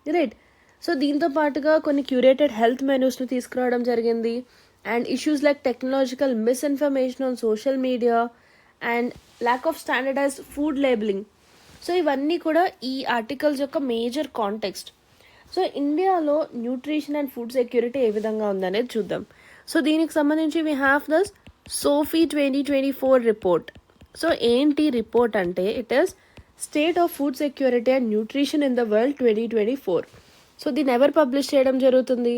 A: right. So దీంతో పాటుగా కొన్ని క్యూరేటెడ్ హెల్త్ మెనూస్ని తీసుకురావడం జరిగింది and issues like technological misinformation on social media and lack of standardised food labelling. So ఇవన్నీ కూడా ఈ ఆర్టికల్స్ యొక్క మేజర్ కాంటెక్స్ట్. సో ఇండియాలో న్యూట్రిషన్ అండ్ ఫుడ్ సెక్యూరిటీ ఏ విధంగా ఉందనేది చూద్దాం. సో దీనికి సంబంధించి we have this SOFI 2024 report, so ఏంటి రిపోర్ట్ అంటే it is state of food security and nutrition in the world 2024. So దీన్ని ఎవరు పబ్లిష్ చేయడం జరుగుతుంది?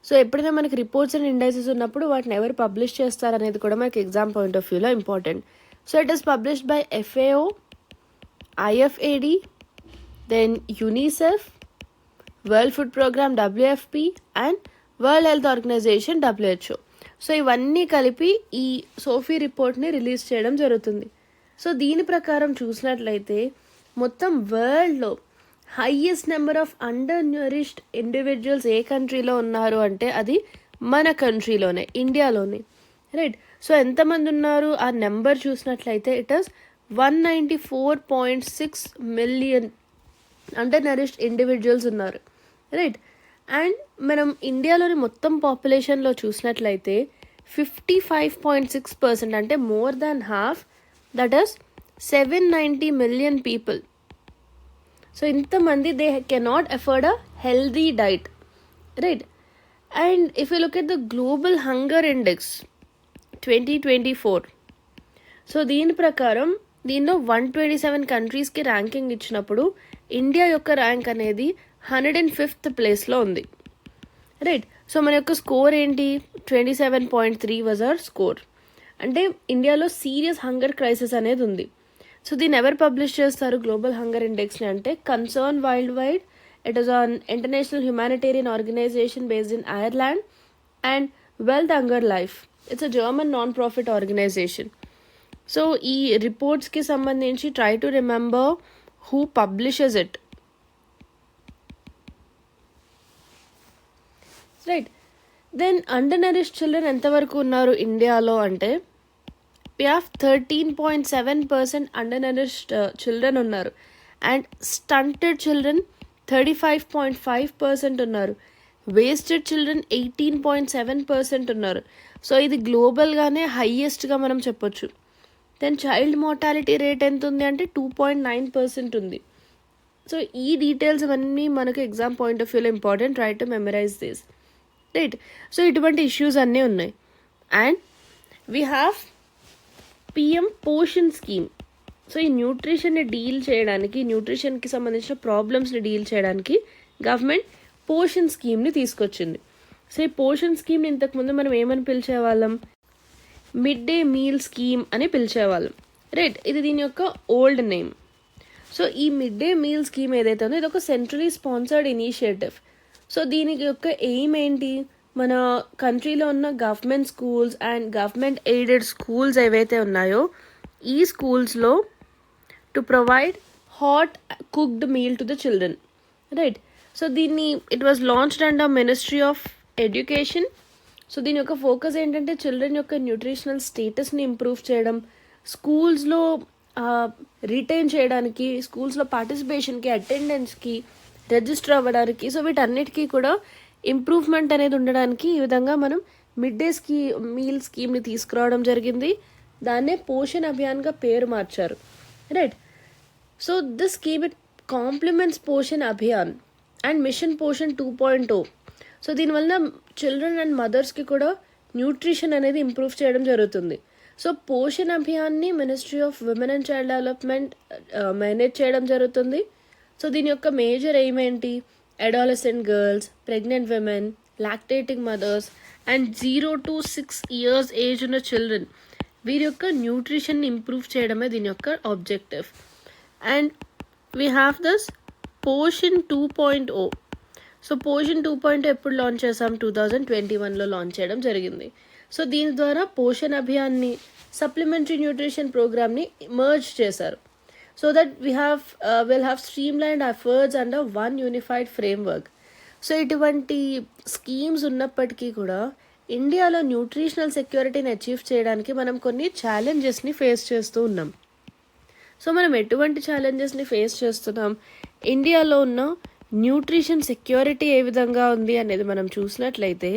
A: సో ఎప్పుడైనా మనకి రిపోర్ట్స్ అండ్ ఇండైసెస్ ఉన్నప్పుడు వాటిని ఎవరు పబ్లిష్ చేస్తారనేది కూడా మనకి ఎగ్జామ్ పాయింట్ ఆఫ్ వ్యూలో important. So it is published by FAO, IFAD, then UNICEF, world food programme WFP and world health organisation WHO. So ఇవన్నీ కలిపి ఈ సోఫీ రిపోర్ట్ని రిలీజ్ చేయడం జరుగుతుంది. సో దీని ప్రకారం చూసినట్లయితే మొత్తం వరల్డ్లో highest number of under nourished individuals ఏ కంట్రీలో ఉన్నారు అంటే అది మన కంట్రీలోనే, ఇండియాలోనే, రైట్. సో ఎంతమంది ఉన్నారు ఆ నెంబర్ చూసినట్లయితే it is 194.6 million under nourished individuals ఉన్నారు, రైట్. అండ్ మనం ఇండియాలోని మొత్తం పాపులేషన్లో చూసినట్లయితే 55.6%, అంటే more than half, that is 790 million people. So ఇంతమంది they cannot afford a healthy diet, right. And if you look at the global hunger index 2024, so దీని ప్రకారం దీనిలో 127 కంట్రీస్కి ర్యాంకింగ్ ఇచ్చినప్పుడు ఇండియా యొక్క ర్యాంక్ అనేది 105th ప్లేస్లో ఉంది, రైట్. సో మన యొక్క స్కోర్ ఏంటి? 27.3 వాజ్ అవర్ స్కోర్. అంటే ఇండియాలో సీరియస్ హంగర్ క్రైసిస్ అనేది ఉంది. సో దీన్ని ఎవరు పబ్లిష్ చేస్తారు గ్లోబల్ హంగర్ ఇండెక్స్ని అంటే concern world wide. It is an international humanitarian organisation based in Ireland and Welthungerhilfe. It's a German non profit organisation. So ఈ రిపోర్ట్స్కి సంబంధించి try to remember who publishes it, right. Then undernourished children ఎంతవరకు ఉన్నారు ఇండియాలో అంటే we have 13.7% undernourished children ఉన్నారు. And stunted children 35.5% ఉన్నారు. Wasted children 18.7% ఉన్నారు. సో ఇది గ్లోబల్గానే హైయెస్ట్గా మనం చెప్పొచ్చు. దెన్ చైల్డ్ మోర్టాలిటీ రేట్ ఎంత ఉంది అంటే 2.9% ఉంది. సో ఈ డీటెయిల్స్ అవన్నీ మనకు ఎగ్జామ్ పాయింట్ ఆఫ్ వ్యూలో important. Try to memorise this, right. So ఇటువంటి ఇష్యూస్ అన్నీ ఉన్నాయి. And we have PM Poshan scheme. So ఈ న్యూట్రిషన్ని డీల్ చేయడానికి, న్యూట్రిషన్కి సంబంధించిన ప్రాబ్లమ్స్ని డీల్ చేయడానికి గవర్నమెంట్ పోషన్ స్కీమ్ని తీసుకొచ్చింది. సో ఈ పోషన్ స్కీమ్ని ఇంతకుముందు మనం ఏమని పిలిచేవాళ్ళం? మిడ్ డే మీల్ స్కీమ్ అని పిలిచేవాళ్ళం, రైట్. ఇది దీని యొక్క ఓల్డ్ నేమ్. సో ఈ మిడ్ డే మీల్ స్కీమ్ ఏదైతే ఉందో ఇది ఒక సెంట్రలీ స్పాన్సర్డ్ ఇనిషియేటివ్. సో దీని యొక్క ఎయిమ్ ఏంటి? మన కంట్రీలో ఉన్న government schools and government aided schools ఏవైతే ఉన్నాయో ఈ స్కూల్స్లో to provide hot cooked meal to the children, right. So దీన్ని it was launched under ministry of education. So దీని యొక్క ఫోకస్ ఏంటంటే చిల్డ్రన్ యొక్క న్యూట్రిషనల్ స్టేటస్ని ఇంప్రూవ్ చేయడం, స్కూల్స్లో రిటైన్ చేయడానికి, స్కూల్స్లో పార్టిసిపేషన్కి, అటెండెన్స్కి, రిజిస్టర్ అవ్వడానికి, సో వీటన్నిటికీ కూడా ఇంప్రూవ్మెంట్ అనేది ఉండడానికి ఈ విధంగా మనం మిడ్ డే మీల్ స్కీమ్ని తీసుకురావడం జరిగింది. దాన్నే పోషణ్ అభియాన్గా పేరు మార్చారు, right. So this scheme it compliments Poshan Abhiyan and mission Poshan 2.0. So దీనివల్ల చిల్డ్రన్ అండ్ మదర్స్కి కూడా న్యూట్రిషన్ అనేది ఇంప్రూవ్ చేయడం జరుగుతుంది. సో పోషణ్ అభియాన్ని ministry of women and child development manage చేయడం జరుగుతుంది. సో దీని యొక్క మేజర్ ఎయిమ్ ఏంటి? Adolescent girls, pregnant women, lactating mothers and 0 to 6 years age ఉన్న చిల్డ్రన్, వీరి యొక్క న్యూట్రిషన్ని ఇంప్రూవ్ చేయడమే దీని యొక్క objective. And we have this Poshan 2.0. So Poshan 2.0 ఎప్పుడు లాంచ్ చేసాం? 2021లో లాంచ్ చేయడం జరిగింది. సో దీని ద్వారా పోషణ్ అభియాన్ని, సప్లిమెంటరీ న్యూట్రిషన్ ప్రోగ్రామ్ని మర్జ్ చేశారు. So that we'll have streamlined efforts under one unified framework. So ఇటువంటి స్కీమ్స్ ఉన్నప్పటికీ కూడా ఇండియాలో న్యూట్రిషనల్ సెక్యూరిటీని అచీవ్ చేయడానికి మనం కొన్ని ఛాలెంజెస్ని ఫేస్ చేస్తూ ఉన్నాం. సో మనం ఎటువంటి ఛాలెంజెస్ని ఫేస్ చేస్తున్నాం? ఇండియాలో ఉన్న న్యూట్రిషన్ సెక్యూరిటీ ఏ విధంగా ఉంది అనేది మనం చూసినట్లయితే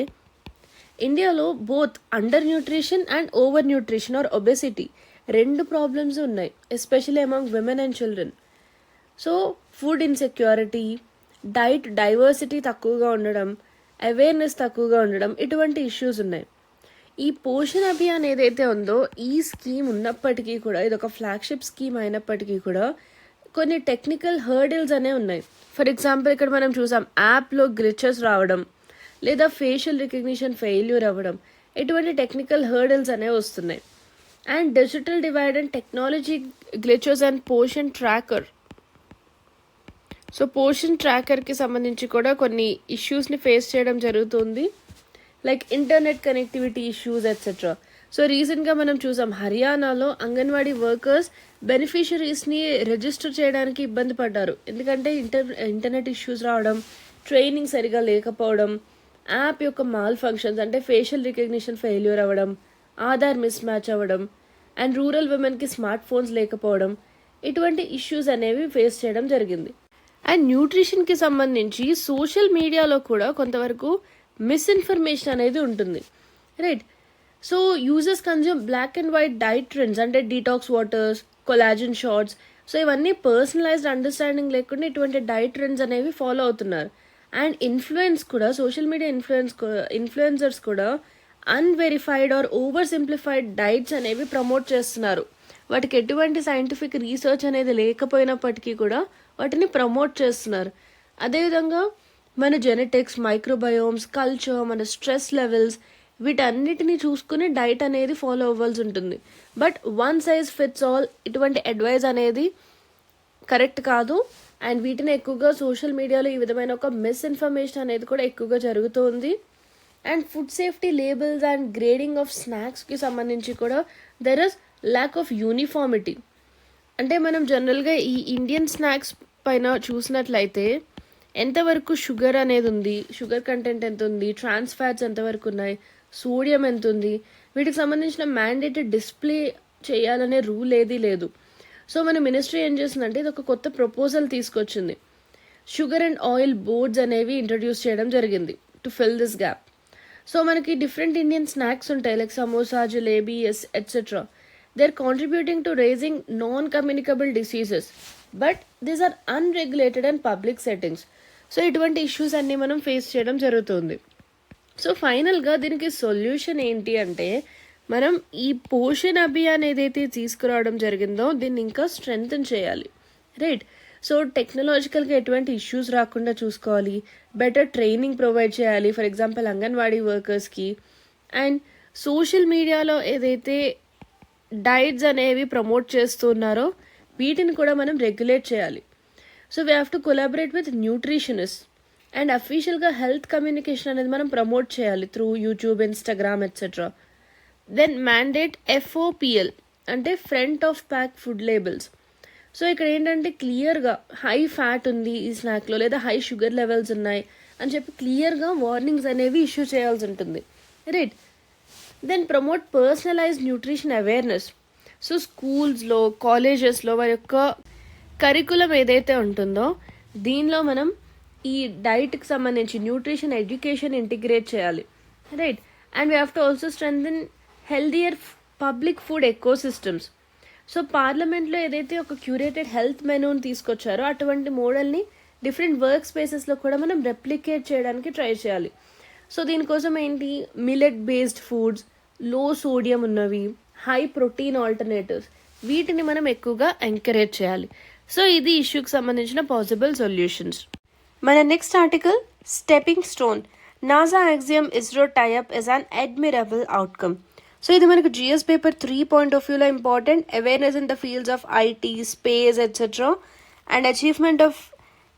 A: ఇండియాలో both under nutrition and over nutrition are obesity రెండు ప్రాబ్లమ్స్ ఉన్నాయి, especially among women and children. So food insecurity, diet diversity తక్కువగా ఉండడం, అవేర్నెస్ తక్కువగా ఉండడం, ఇటువంటి ఇష్యూస్ ఉన్నాయి. ఈ పోషణ్ అభియాన్ ఏదైతే ఉందో ఈ స్కీమ్ ఉన్నప్పటికీ కూడా ఇది ఒక ఫ్లాగ్షిప్ స్కీమ్ అయినప్పటికీ కూడా కొన్ని టెక్నికల్ హర్డిల్స్ అనేవి ఉన్నాయి. ఫర్ ఎగ్జాంపుల్ ఇక్కడ మనం చూసాం యాప్లో గ్లిచెస్ రావడం లేదా ఫేషియల్ రికగ్నిషన్ ఫెయిల్యూర్ అవ్వడం, ఇటువంటి టెక్నికల్ హర్డిల్స్ అనేవి వస్తున్నాయి. And digital divide and technology glitches and Poshan tracker. So Poshan ట్రాకర్కి సంబంధించి కూడా కొన్ని ఇష్యూస్ని ఫేస్ చేయడం జరుగుతుంది, like internet connectivity issues etcetera. So రీసెంట్గా మనం చూసాం హర్యానాలో అంగన్వాడీ వర్కర్స్ బెనిఫిషరీస్ని రిజిస్టర్ చేయడానికి ఇబ్బంది పడ్డారు, ఎందుకంటే ఇంటర్నెట్ ఇష్యూస్ రావడం, ట్రైనింగ్ సరిగా లేకపోవడం, యాప్ యొక్క మాల్ ఫంక్షన్స్ అంటే ఫేషియల్ రికగ్నిషన్ ఫెయిల్యూర్ అవ్వడం, ఆధార్ మిస్ మ్యాచ్ అవ్వడం, అండ్ రూరల్ విమెన్కి స్మార్ట్ ఫోన్స్ లేకపోవడం, ఇటువంటి ఇష్యూస్ అనేవి ఫేస్ చేయడం జరిగింది. అండ్ న్యూట్రిషన్కి సంబంధించి సోషల్ మీడియాలో కూడా కొంతవరకు మిస్ఇన్ఫర్మేషన్ అనేది ఉంటుంది, right. So users consume black and white diet trends అంటే detox waters, collagen shots. So ఇవన్నీ పర్సనలైజ్డ్ అండర్స్టాండింగ్ లేకుండా ఇటువంటి డైట్ ట్రెండ్స్ అనేవి ఫాలో అవుతున్నారు. అండ్ ఇన్ఫ్లుయెన్స్ కూడా సోషల్ మీడియా ఇన్ఫ్లుయెన్సర్స్ కూడా unverified or over simplified diets అనేవి ప్రమోట్ చేస్తున్నారు. వాటికి ఎటువంటి సైంటిఫిక్ రీసెర్చ్ అనేది లేకపోయినప్పటికీ కూడా వాటిని ప్రమోట్ చేస్తున్నారు. అదేవిధంగా మన జెనెటిక్స్, మైక్రోబయోమ్స్, కల్చర్, మన స్ట్రెస్ లెవెల్స్, వీటన్నిటిని చూసుకుని డైట్ అనేది ఫాలో అవ్వాల్సి ఉంటుంది. But one size fits all ఇటువంటి అడ్వైజ్ అనేది కరెక్ట్ కాదు. అండ్ వీటిని ఎక్కువగా సోషల్ మీడియాలో ఈ విధమైన ఒక మిస్ఇన్ఫర్మేషన్ అనేది కూడా ఎక్కువగా జరుగుతుంది. And food safety labels and grading of స్నాక్స్కి సంబంధించి కూడా there is lack of uniformity. అంటే మనం జనరల్గా ఈ ఇండియన్ స్నాక్స్ పైన చూసినట్లయితే ఎంతవరకు షుగర్ అనేది ఉంది, షుగర్ కంటెంట్ ఎంత ఉంది, ట్రాన్స్ ఫ్యాట్స్ ఎంతవరకు ఉన్నాయి, సోడియం ఎంత ఉంది, వీటికి సంబంధించిన మ్యాండేటెడ్ డిస్ప్లే చేయాలనే రూల్ ఏదీ లేదు. సో మన మినిస్ట్రీ ఏం చేస్తుందంటే ఇది ఒక కొత్త ప్రపోజల్ తీసుకొచ్చింది. షుగర్ అండ్ ఆయిల్ బోర్డ్స్ అనేవి ఇంట్రడ్యూస్ చేయడం జరిగింది to fill this gap. So మనకి డిఫరెంట్ ఇండియన్ స్నాక్స్ ఉంటాయి, like samosa, jalebi etcetera. They are contributing to raising non communicable diseases, but these are unregulated and public settings. So ఇటువంటి issues అన్నీ మనం face చేయడం జరుగుతుంది. సో ఫైనల్గా దీనికి సొల్యూషన్ ఏంటి అంటే మనం ఈ పోషణ్ అభియాన్ ఏదైతే తీసుకురావడం జరిగిందో దీన్ని ఇంకా స్ట్రెంగ్తన్ చేయాలి, రైట్. సో టెక్నాలజికల్గా ఎటువంటి ఇష్యూస్ రాకుండా చూసుకోవాలి, బెటర్ ట్రైనింగ్ ప్రొవైడ్ చేయాలి, ఫర్ ఎగ్జాంపుల్ అంగన్వాడీ వర్కర్స్కి. అండ్ సోషల్ మీడియాలో ఏదైతే డైట్స్ అనేవి ప్రమోట్ చేస్తున్నారో వీటిని కూడా మనం రెగ్యులేట్ చేయాలి. So we have to collaborate with nutritionist and అఫీషియల్గా హెల్త్ కమ్యూనికేషన్ అనేది మనం ప్రమోట్ చేయాలి through YouTube, Instagram etcetera. Then mandate FOPL అంటే front of pack food labels. So ఇక్కడ ఏంటంటే క్లియర్గా హై ఫ్యాట్ ఉంది ఈ స్నాక్లో లేదా హై షుగర్ లెవెల్స్ ఉన్నాయి అని చెప్పి క్లియర్గా వార్నింగ్స్ అనేవి ఇష్యూ చేయాల్సి ఉంటుంది, right. Then promote personalised nutrition awareness. So స్కూల్స్లో, కాలేజెస్లో వారి యొక్క కరికులం ఏదైతే ఉంటుందో దీనిలో మనం ఈ డైట్కి సంబంధించి న్యూట్రిషన్ ఎడ్యుకేషన్ ఇంటిగ్రేట్ చేయాలి, right. And we have to also strengthen healthier public food ecosystems. So పార్లమెంట్లో ఏదైతే ఒక క్యూరేటెడ్ హెల్త్ మెనూని తీసుకొచ్చారో అటువంటి మోడల్ని డిఫరెంట్ వర్క్ స్పేసెస్లో కూడా మనం రెప్లికేట్ చేయడానికి ట్రై చేయాలి. సో దీనికోసం ఏంటి, మిల్లెట్ బేస్డ్ ఫుడ్స్, లో సోడియం ఉన్నవి, హై ప్రోటీన్ ఆల్టర్నేటివ్స్, వీటిని మనం ఎక్కువగా ఎంకరేజ్ చేయాలి. సో ఇది ఇష్యూకి సంబంధించిన పాసిబుల్ సొల్యూషన్స్. మన next article stepping stone, NASA axiom ISRO tie up is an admirable outcome. So ఇది మనకు GS పేపర్ 3 పాయింట్ ఆఫ్ వ్యూలో important. Awareness in the fields of IT, space etcetera, and achievement of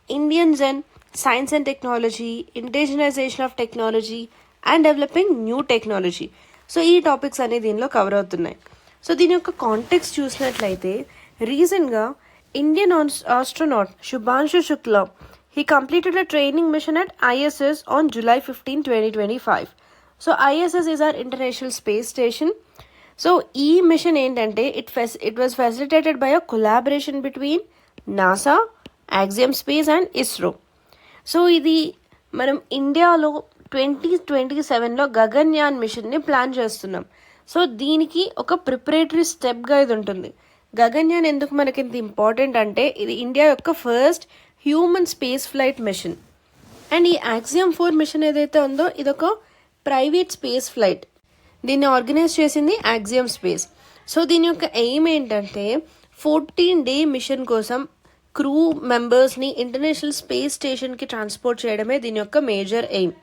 A: Indians and science and technology, indigenisation of technology and developing new technology. So ఈ topics అన్ని దీనిలో cover అవుతున్నాయి. So దీని యొక్క context చూసినట్లయితే రీసెంట్గా Indian astronaut Shubhanshu Shukla he completed a training mission at ISS on July 15, 2025. So ISS is our International Space Station. So ఈ machine ఏంటంటే it was facilitated by a collaboration between NASA, Axiom Space and ISRO. So ఇది మనం ఇండియాలో 2027లో గగన్యాన్ మిషన్ని plan చేస్తున్నాం. So దీనికి ఒక preparatory స్టెప్గా ఇది ఉంటుంది. గగన్యాన్ ఎందుకు మనకి ఇంత ఇంపార్టెంట్ అంటే ఇది ఇండియా యొక్క first human space flight mission. And ఈ Axiom 4 మిషన్ ఏదైతే ఉందో ఇదొక ప్రైవేట్ స్పేస్ ఫ్లైట్. దీన్ని ఆర్గనైజ్ చేసింది యాక్సియం స్పేస్. సో దీని యొక్క ఎయిమ్ ఏంటంటే 14-day మిషన్ కోసం క్రూ మెంబర్స్ని ఇంటర్నేషనల్ స్పేస్ స్టేషన్కి ట్రాన్స్పోర్ట్ చేయడమే దీని యొక్క మేజర్ ఎయిమ్.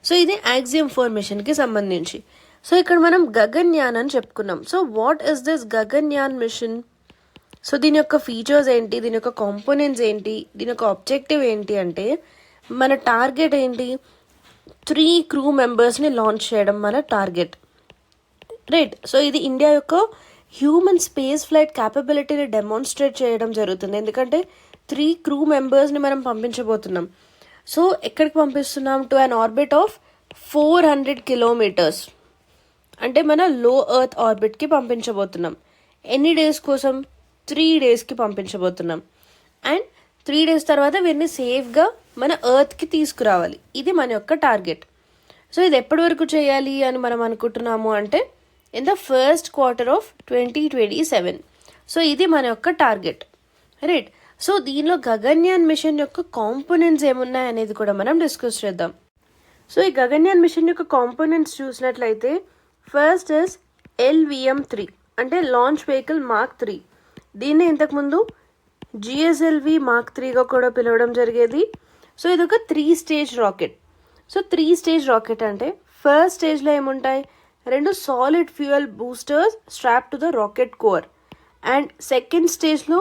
A: సో ఇది యాక్సియం 4 మిషన్కి సంబంధించి. సో ఇక్కడ మనం గగన్యాన్ అని చెప్పుకున్నాం. So what is this Gaganyaan mission? So దీని యొక్క ఫీచర్స్ ఏంటి, దీని యొక్క కాంపోనెంట్స్ ఏంటి, దీని యొక్క ఆబ్జెక్టివ్ ఏంటి అంటే మన టార్గెట్ ఏంటి, 3 క్రూ మెంబర్స్ని లాంచ్ చేయడం మన టార్గెట్, రైట్. సో ఇది ఇండియా యొక్క హ్యూమన్ స్పేస్ ఫ్లైట్ క్యాపబిలిటీని డెమాన్స్ట్రేట్ చేయడం జరుగుతుంది. ఎందుకంటే 3 క్రూ మెంబర్స్ని మనం పంపించబోతున్నాం. సో ఎక్కడికి పంపిస్తున్నాం? To an orbit of 400 kilometers, అంటే మన లో ఎర్త్ ఆర్బిట్కి పంపించబోతున్నాం. ఎన్ని డేస్ కోసం? 3 daysకి పంపించబోతున్నాం. అండ్ 3 days తర్వాత వీరిని సేఫ్గా మన ఎర్త్కి తీసుకురావాలి. ఇది మన యొక్క టార్గెట్. సో ఇది ఎప్పటి వరకు చేయాలి అని మనం అనుకుంటున్నాము అంటే in the first quarter of 2027. So ఇది మన యొక్క టార్గెట్, రైట్. సో దీనిలో గగన్యాన్ మిషన్ యొక్క కాంపోనెంట్స్ ఏమున్నాయి అనేది కూడా మనం డిస్కస్ చేద్దాం. సో ఈ గగన్యాన్ మిషన్ యొక్క కాంపోనెంట్స్ చూసినట్లయితే ఫస్ట్ ఇస్ LVM-3, అంటే లాంచ్ వెహికల్ మార్క్ 3. దీన్ని ఇంతకుముందు GSLV మార్క్ 3గా కూడా పిలవడం జరిగేది. సో ఇది ఒక 3-stage rocket. So 3-stage rocket అంటే ఫస్ట్ స్టేజ్లో ఏముంటాయి? 2 solid fuel boosters strap to the rocket core. And second స్టేజ్లో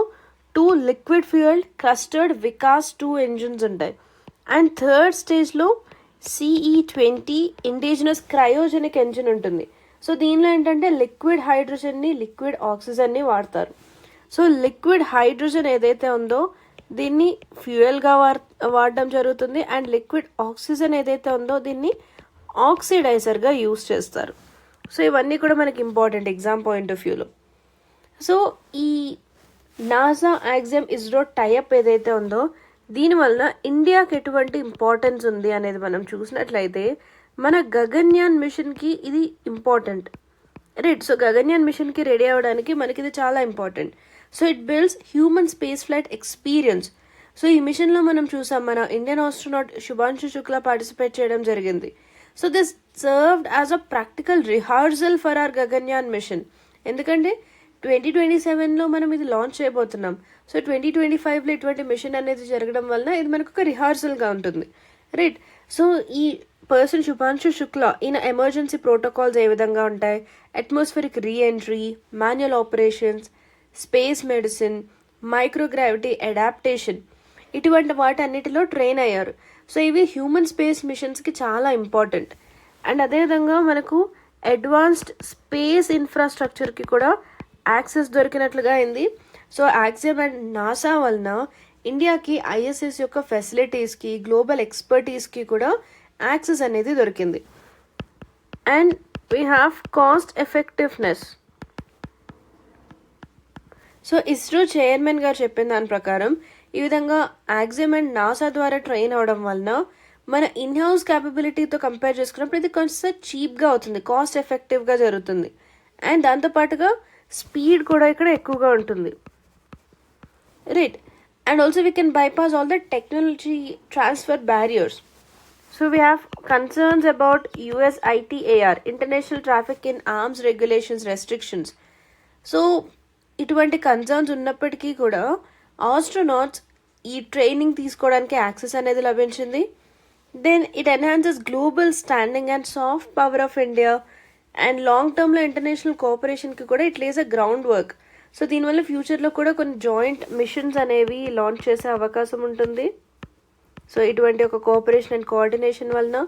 A: 2 liquid fuel clustered Vikas 2 engines ఉంటాయి. అండ్ థర్డ్ స్టేజ్లో CE-20 ఇండిజినస్ క్రయోజెనిక్ ఎంజిన్ ఉంటుంది. సో దీనిలో ఏంటంటే లిక్విడ్ హైడ్రోజన్ని, లిక్విడ్ ఆక్సిజన్ని వాడతారు. సో లిక్విడ్ హైడ్రోజన్ ఏదైతే ఉందో దీన్ని ఫ్యూయల్గా వాడడం జరుగుతుంది. అండ్ లిక్విడ్ ఆక్సిజన్ ఏదైతే ఉందో దీన్ని ఆక్సిడైజర్గా యూస్ చేస్తారు. సో ఇవన్నీ కూడా మనకి ఇంపార్టెంట్ ఎగ్జామ్ పాయింట్ ఆఫ్ వ్యూలో. సో ఈ నాసా, యాక్సియం, ఇస్రో టైఅప్ ఏదైతే ఉందో దీనివల్ల ఇండియాకి ఎటువంటి ఇంపార్టెన్స్ ఉంది అనేది మనం చూసినట్లయితే మన గగన్యాన్ మిషన్కి ఇది ఇంపార్టెంట్, రైట్. సో గగన్యాన్ మిషన్కి రెడీ అవ్వడానికి మనకి ఇది చాలా important. So it builds human space flight experience. So ఈ మిషన్లో మనం చూసాం మన Indian astronaut Shubhanshu Shukla participate చేయడం జరిగింది. So this served as a practical rehearsal for our Gaganyaan mission. ఎందుకంటే 2027లో మనం ఇది లాంచ్ చేయబోతున్నాం. సో 2025లో ఇటువంటి మిషన్ అనేది జరగడం వలన ఇది మనకు ఒక రిహార్సల్గా ఉంటుంది, రైట్. సో ఈ పర్సన్ శుభాంశు శుక్లా ఈయన ఎమర్జెన్సీ ప్రోటోకాల్స్ ఏ విధంగా ఉంటాయి, atmospheric reentry, manual operations, space medicine, microgravity adaptation, ఇటువంటి వాటన్నిటిలో ట్రైన్ అయ్యారు. సో ఇవి హ్యూమన్ స్పేస్ మిషన్స్కి చాలా ఇంపార్టెంట్. అండ్ అదేవిధంగా మనకు అడ్వాన్స్డ్ స్పేస్ ఇన్ఫ్రాస్ట్రక్చర్కి కూడా యాక్సెస్ దొరికినట్లుగా అయింది. సో యాక్సియం అండ్ నాసా వలన ఇండియాకి ISS యొక్క ఫెసిలిటీస్కి, గ్లోబల్ ఎక్స్పర్టీస్కి కూడా యాక్సెస్ అనేది దొరికింది. And we have cost effectiveness. So ISRO chairman గారు చెప్పిన దాని ప్రకారం ఈ విధంగా యాక్సియం అండ్ నాసా ద్వారా ట్రైన్ అవడం వలన మన ఇన్హౌస్ క్యాపబిలిటీతో కంపేర్ చేసుకున్నప్పుడు ఇది కొంచెం చీప్గా అవుతుంది, కాస్ట్ ఎఫెక్టివ్గా జరుగుతుంది. అండ్ దాంతోపాటుగా స్పీడ్ కూడా ఇక్కడ ఎక్కువగా ఉంటుంది, right. And also we can bypass all the technology transfer barriers. So we have concerns about US ITAR, international traffic in arms regulations restrictions. So ఇటువంటి కన్సర్న్స్ ఉన్నప్పటికీ కూడా ఆస్ట్రోనాట్స్ ఈ ట్రైనింగ్ తీసుకోవడానికి యాక్సెస్ అనేది లభించింది. Then it enhances global standing and soft power of India. And long టర్మ్లో international కోఆపరేషన్కి కూడా it lays a groundwork. So దీనివల్ల ఫ్యూచర్లో కూడా కొన్ని జాయింట్ మిషన్స్ అనేవి లాంచ్ చేసే అవకాశం ఉంటుంది. సో ఇటువంటి ఒక కోఆపరేషన్ అండ్ కోఆర్డినేషన్ వలన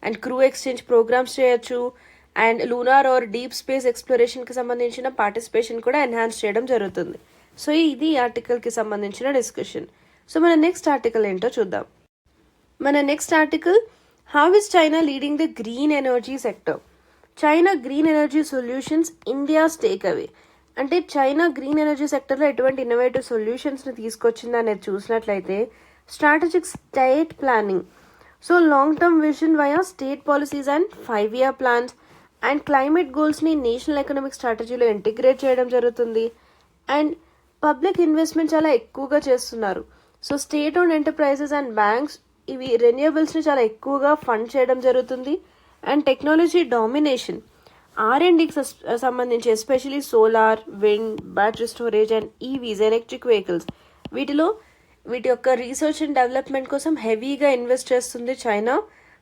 A: అండ్ క్రూ ఎక్స్చేంజ్ ప్రోగ్రామ్స్ చేయొచ్చు. And lunar or deep space ఎక్స్ప్లోరేషన్కి సంబంధించిన పార్టిసిపేషన్ కూడా ఎన్హాన్స్ చేయడం జరుగుతుంది. సో ఇది ఈ ఆర్టికల్కి సంబంధించిన డిస్కషన్. సో మన నెక్స్ట్ ఆర్టికల్ ఏంటో చూద్దాం. మన next article, how is China leading the green energy sector? China green energy solutions India's take away. అంటే చైనా గ్రీన్ ఎనర్జీ సెక్టర్లో ఎటువంటి ఇన్నోవేటివ్ సొల్యూషన్స్ని తీసుకొచ్చింది అనేది చూసినట్లయితే strategic state planning. So long term vision via state policies and 5-year plans and climate గోల్స్ని national economic స్ట్రాటజీలో integrate చేయడం జరుగుతుంది. అండ్ పబ్లిక్ ఇన్వెస్ట్మెంట్ చాలా ఎక్కువగా చేస్తున్నారు. So state own enterprises and banks ఇవి రెన్యూవబుల్స్ని చాలా ఎక్కువగా ఫండ్ చేయడం జరుగుతుంది. అండ్ టెక్నాలజీ డామినేషన్, R&Dకి సంబంధించి especially solar, wind, battery storage and EVs, electric vehicles, వీటి యొక్క రీసెర్చ్ అండ్ డెవలప్మెంట్ కోసం హెవీగా ఇన్వెస్ట్ చేస్తుంది China.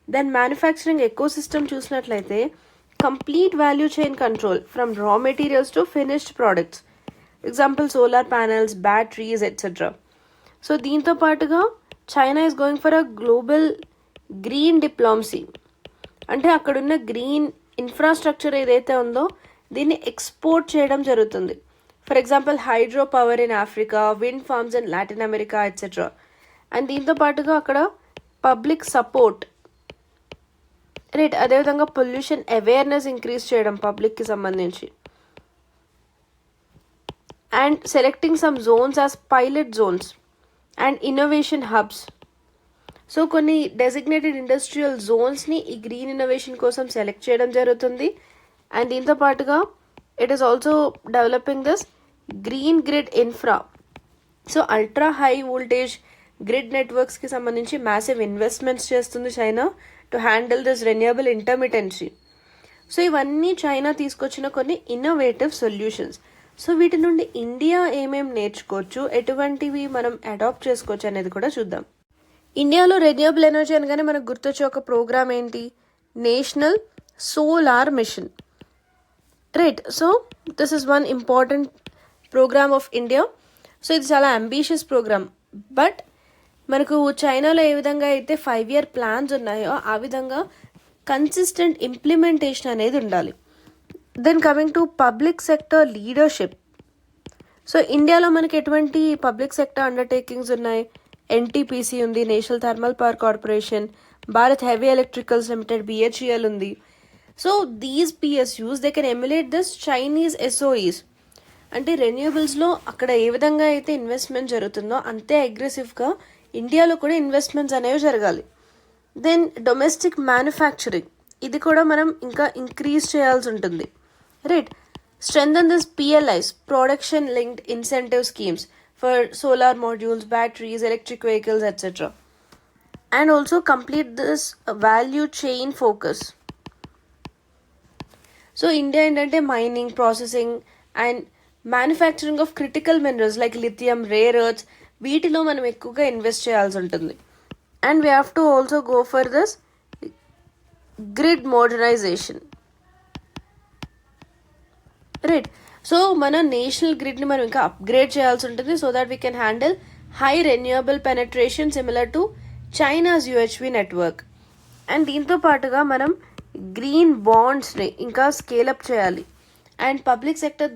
A: Then manufacturing ecosystem చూసినట్లయితే complete value chain control from raw materials to finished products, example solar panels, batteries etcetera. So దీంతో పాటుగా China is going for a global green diplomacy. అంటే అక్కడున్న green infrastructure ఏదైతే ఉందో దీన్ని export చేయడం జరుగుతుంది. For example hydro power in Africa, wind farms in Latin America etcetera. And దీంతో పాటుగా అక్కడ పబ్లిక్ సపోర్ట్, రైట్, అదేవిధంగా పొల్యూషన్ అవేర్నెస్ ఇంక్రీజ్ చేయడం పబ్లిక్కి సంబంధించి, and selecting some zones as pilot zones and innovation hubs. So కొన్ని డెసిగ్నేటెడ్ ఇండస్ట్రియల్ జోన్స్ని ఈ గ్రీన్ ఇన్నోవేషన్ కోసం సెలెక్ట్ చేయడం జరుగుతుంది. అండ్ దీంతో పాటుగా it is also developing this green grid infra. So ultra high voltage grid నెట్వర్క్స్కి సంబంధించి మ్యాసివ్ ఇన్వెస్ట్మెంట్స్ చేస్తుంది China to handle this renewable intermittency. So ఇవన్నీ చైనా తీసుకొచ్చిన కొన్ని ఇన్నోవేటివ్ సొల్యూషన్స్. సో వీటి నుండి ఇండియా ఏమేమి నేర్చుకోవచ్చు, ఎటువంటివి మనం అడాప్ట్ చేసుకోవచ్చు అనేది కూడా చూద్దాం. ఇండియాలో రెన్యూవబుల్ ఎనర్జీ అనగానే మనకు గుర్తొచ్చే ఒక ప్రోగ్రామ్ ఏంటి, national solar mission, right. So this is one important programme of India. So ఇది చాలా అంబిషియస్ ప్రోగ్రామ్. బట్ మనకు చైనాలో ఏ విధంగా అయితే 5-year ప్లాన్స్ ఉన్నాయో ఆ విధంగా కన్సిస్టెంట్ ఇంప్లిమెంటేషన్ అనేది ఉండాలి. Then coming to public sector leadership. So ఇండియాలో మనకి ఎటువంటి పబ్లిక్ సెక్టర్ అండర్టేకింగ్స్ ఉన్నాయి, ఎన్టీపీసీ ఉంది, national thermal power corporation, Bharat heavy electricals limited BHEL ఉంది. So these PSUs they can emulate this Chinese SOEs. అంటే రెన్యూవబుల్స్లో అక్కడ ఏ విధంగా అయితే ఇన్వెస్ట్మెంట్ జరుగుతుందో అంతే అగ్రెసివ్గా ఇండియాలో కూడా ఇన్వెస్ట్మెంట్స్ అనేవి జరగాలి. దెన్ డొమెస్టిక్ మ్యానుఫ్యాక్చరింగ్, ఇది కూడా మనం ఇంకా ఇంక్రీజ్ చేయాల్సి ఉంటుంది, right. Strengthen this PLIs, production linked incentive schemes for solar modules, batteries, electric vehicles, etc. And also complete this value chain focus. So India ఏంటంటే mining, processing and manufacturing of critical minerals like lithium, rare earths, వీటిలో మనం ఎక్కువగా invest చేయాల్సి ఉంటుంది. And we have to also go for this grid modernisation, right. So మన national గ్రిడ్ని మనం ఇంకా అప్గ్రేడ్ చేయాల్సి ఉంటుంది so that we can handle high renewable penetration similar to China's UHV network. And దీంతో పాటుగా మనం గ్రీన్ బాండ్స్ని ఇంకా స్కేలప్ చేయాలి. అండ్ పబ్లిక్ సెక్టర్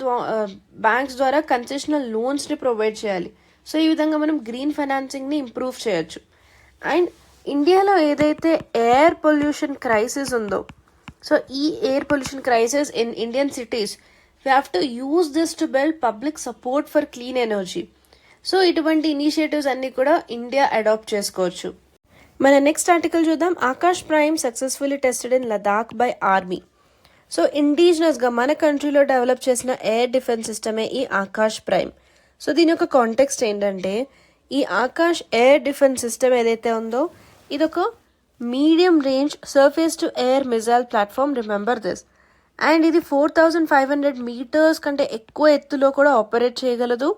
A: బ్యాంక్స్ ద్వారా కన్సెషనల్ లోన్స్ని ప్రొవైడ్ చేయాలి. సో ఈ విధంగా మనం గ్రీన్ ఫైనాన్సింగ్ని ఇంప్రూవ్ చేయొచ్చు. అండ్ ఇండియాలో ఏదైతే ఎయిర్ పొల్యూషన్ క్రైసిస్ ఉందో, సో ఈ air pollution crisis in Indian cities we have to use this to build public support for clean energy. So ఇటువంటి ఇనిషియేటివ్స్ అన్నీ కూడా ఇండియా అడాప్ట్ చేసుకోవచ్చు. మన నెక్స్ట్ ఆర్టికల్ చూద్దాం. Akash prime successfully tested in Ladakh by army. So ఇండిజినస్గా మన కంట్రీలో develop చేసిన ఎయిర్ డిఫెన్స్ సిస్టమే ఈ ఆకాష్ ప్రైమ్. సో దీని యొక్క కాంటెక్స్ట్ ఏంటంటే ఈ ఆకాష్ ఎయిర్ డిఫెన్స్ సిస్టమ్ ఏదైతే ఉందో ఇదొక medium range surface to air missile platform, remember this. And ఇది 4500 meters కంటే ఎక్కువ ఎత్తులో కూడా ఆపరేట్ చేయగలదు.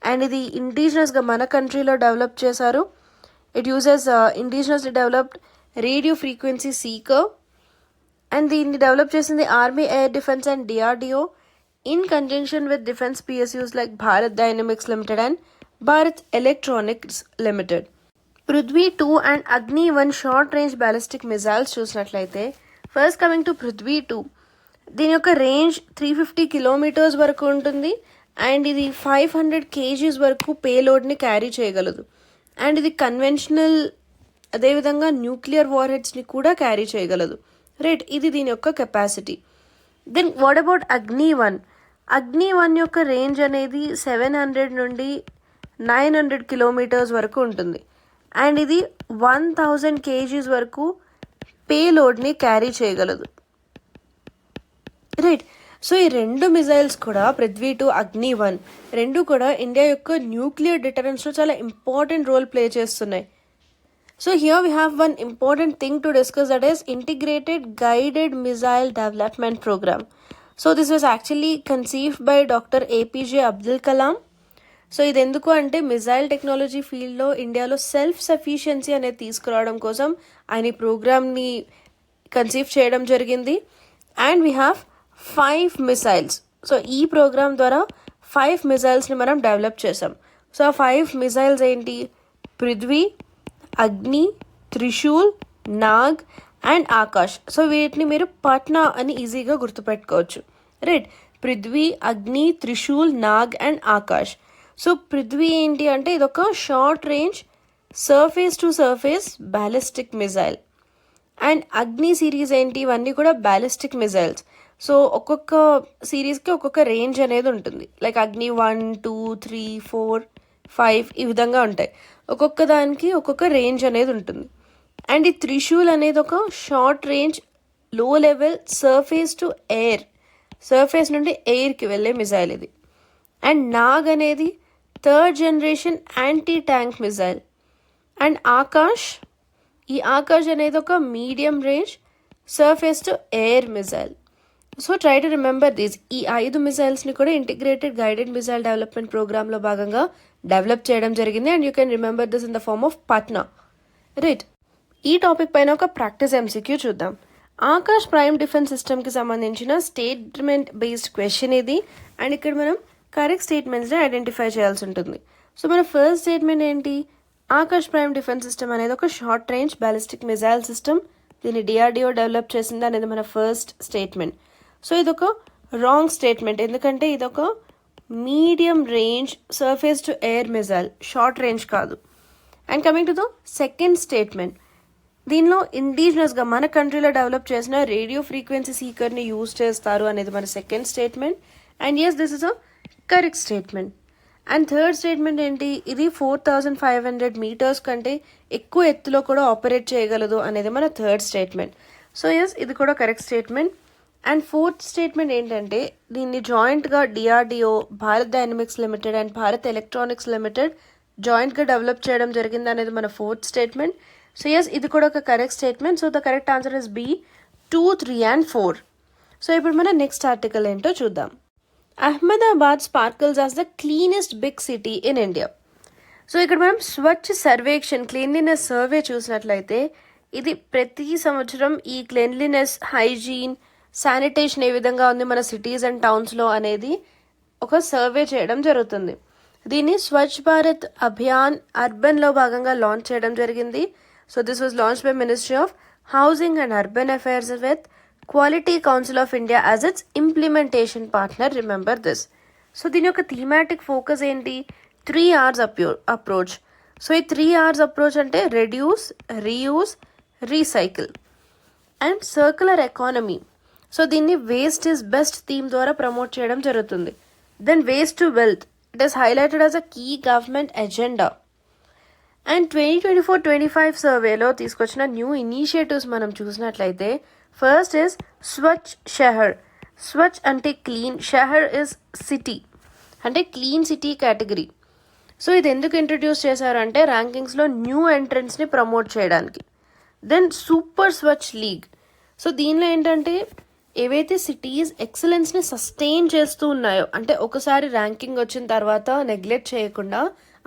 A: అండ్ ఇది ఇండిజినస్గా మన కంట్రీలో డెవలప్ చేశారు. It uses indigenously developed radio frequency seeker. And దీన్ని డెవలప్ చేసింది army air defence and DRDO in conjunction with defence PSUs like Bharat Dynamics Limited and Bharat Electronics limited. Prithvi 2 and అగ్ని 1 షార్ట్ రేంజ్ బ్యాలిస్టిక్ మిజైల్స్ చూసినట్లయితే, first coming to Prithvi 2, దీని యొక్క range 350 kilometers వరకు ఉంటుంది. And ఇది 500 kgs వరకు పేలోడ్ని క్యారీ చేయగలదు. అండ్ ఇది కన్వెన్షనల్ అదేవిధంగా న్యూక్లియర్ వార్హెడ్స్ని కూడా క్యారీ చేయగలదు, రైట్. ఇది దీని యొక్క కెపాసిటీ. దెన్ వాట్ అబౌట్ అగ్ని 1? అగ్ని 1 యొక్క రేంజ్ అనేది 700 నుండి 900 kilometers వరకు ఉంటుంది. అండ్ ఇది 1000 kgs వరకు పేలోడ్ని క్యారీ చేయగలదు, రైట్. సో ఈ రెండు మిజైల్స్ కూడా పృథ్వీ 2, అగ్ని 1 రెండు కూడా ఇండియా యొక్క న్యూక్లియర్ డిటరెన్స్లో చాలా ఇంపార్టెంట్ రోల్ ప్లే చేస్తున్నాయి. So here we have one important thing to discuss, that is integrated guided missile development programme. So this was actually conceived by doctor APJ Abdul Kalam. సో ఇది ఎందుకు అంటే మిజైల్ టెక్నాలజీ ఫీల్డ్లో ఇండియాలో సెల్ఫ్ సఫిషియన్సీ అనేది తీసుకురావడం కోసం ఆయన ఈ ప్రోగ్రామ్ని కన్సీవ్ చేయడం జరిగింది. And we have 5 missiles. So ఈ ప్రోగ్రామ్ ద్వారా 5 మిసైల్స్ని మనం డెవలప్ చేసాం. సో ఆ 5 మిసైల్స్ ఏంటి? పృథ్వీ, అగ్ని, త్రిశూల్, నాగ్ అండ్ ఆకాష్. సో వీటిని మీరు పట్నా అని ఈజీగా గుర్తుపెట్టుకోవచ్చు. రైట్, పృథ్వీ, అగ్ని, త్రిశూల్, నాగ్ అండ్ ఆకాష్. సో పృథ్వీ ఏంటి అంటే ఇదొక short range surface to surface ballistic missile. And అగ్ని సిరీస్ ఏంటి? ఇవన్నీ కూడా బ్యాలిస్టిక్ మిజైల్స్. సో ఒక్కొక్క సిరీస్కి ఒక్కొక్క రేంజ్ అనేది ఉంటుంది. లైక్ అగ్ని 1, 2, 3, 4, 5 ఈ విధంగా ఉంటాయి. ఒక్కొక్క దానికి ఒక్కొక్క రేంజ్ అనేది ఉంటుంది. అండ్ ఈ త్రిశూల్ అనేది ఒక షార్ట్ రేంజ్ లో level surface to air, surface నుండి ఎయిర్కి వెళ్ళే మిజైల్ ఇది. అండ్ నాగ్ అనేది 3rd generation anti tank missile. And ఈ ఆకాష్ అనేది ఒక medium range surface to air missile. So try to remember these. ఈ 5 మిజైల్స్ని కూడా ఇంటిగ్రేటెడ్ గైడెడ్ మిజైల్ డెవలప్మెంట్ ప్రోగ్రామ్లో భాగంగా డెవలప్ చేయడం జరిగింది. And you can remember this in the form of Patna. Right, ఈ టాపిక్ పైన ఒక ప్రాక్టీస్ ఎంసీక్యూ చూద్దాం. ఆకాష్ ప్రైమ్ డిఫెన్స్ సిస్టమ్కి సంబంధించిన స్టేట్మెంట్ బేస్డ్ క్వశ్చన్ ఇది. అండ్ ఇక్కడ మనం కరెక్ట్ స్టేట్మెంట్స్ని ఐడెంటిఫై చేయాల్సి ఉంటుంది. సో మన ఫస్ట్ స్టేట్మెంట్ ఏంటి? ఆకాష్ ప్రైమ్ డిఫెన్స్ సిస్టమ్ అనేది ఒక short range ballistic missile system. దీన్ని డిఆర్డిఓ డెవలప్ చేసింది అనేది మన ఫస్ట్ స్టేట్మెంట్. సో ఇదొక రాంగ్ స్టేట్మెంట్, ఎందుకంటే ఇదొక medium range surface to air missile, short range కాదు. And coming to the second statement, దీనిలో ఇండిజినస్గా మన కంట్రీలో డెవలప్ చేసిన రేడియో ఫ్రీక్వెన్సీ సీకర్ని యూజ్ చేస్తారు అనేది మన second statement. And yes, this is a correct statement. And third statement ఏంటి? ఇది 4500 మీటర్స్ కంటే ఎక్కువ ఎత్తులో కూడా ఆపరేట్ చేయగలదు అనేది మన థర్డ్ స్టేట్మెంట్. సో ఎస్, ఇది కూడా correct statement. And fourth statement ఏంటంటే దీన్ని జాయింట్గా DRDO, Bharat Dynamics Limited and Bharat Electronics Limited జాయింట్గా డెవలప్ చేయడం జరిగింది అనేది మన ఫోర్త్ స్టేట్మెంట్. సో ఎస్, ఇది కూడా ఒక correct statement. So the correct answer is B 2, 3 and 4. సో ఇప్పుడు మన నెక్స్ట్ ఆర్టికల్ ఏంటో చూద్దాం. Ahmedabad sparkles as the cleanest big city in India. So ఇక్కడ మనం స్వచ్ఛ సర్వేక్షణ్, క్లీన్లీనెస్ సర్వే చూసినట్లయితే ఇది ప్రతి సంవత్సరం ఈ క్లీన్లీనెస్, హైజీన్, శానిటేషన్ ఏ విధంగా ఉంది మన సిటీస్ అండ్ టౌన్స్లో అనేది ఒక సర్వే చేయడం జరుగుతుంది. దీన్ని స్వచ్ఛ భారత్ అభియాన్ అర్బన్లో భాగంగా లాంచ్ చేయడం జరిగింది. So this was launch by ministry of housing and urban affairs with quality council of India as it's implementation partner. Remember this. So దీని యొక్క థీమాటిక్ ఫోకస్ ఏంటి? 3 Rs అప్రోచ్. సో ఈ 3 Rs అప్రోచ్ అంటే reduce, reuse, recycle and circular economy. So దీన్ని waste is best theme ద్వారా promote చేయడం జరుగుతుంది. Then waste to wealth, it is highlighted as a key government agenda. And 2024-25 సర్వేలో తీసుకొచ్చిన new initiatives మనం చూసినట్లయితే ఫస్ట్ ఇస్ స్వచ్ఛ్ షహర్. స్వచ్ఛ్ అంటే క్లీన్, షహర్ ఇస్ సిటీ అంటే క్లీన్ సిటీ కేటగిరీ. సో ఇది ఎందుకు ఇంట్రడ్యూస్ చేశారంటే ర్యాంకింగ్స్లో న్యూ ఎంట్రెన్స్ని ప్రమోట్ చేయడానికి. Then super Swachh league. So దీనిలో ఏంటంటే ఏవైతే సిటీస్ ఎక్సలెన్స్ని సస్టైన్ చేస్తూ ఉన్నాయో, అంటే ఒకసారి ర్యాంకింగ్ వచ్చిన తర్వాత నెగ్లెక్ట్ చేయకుండా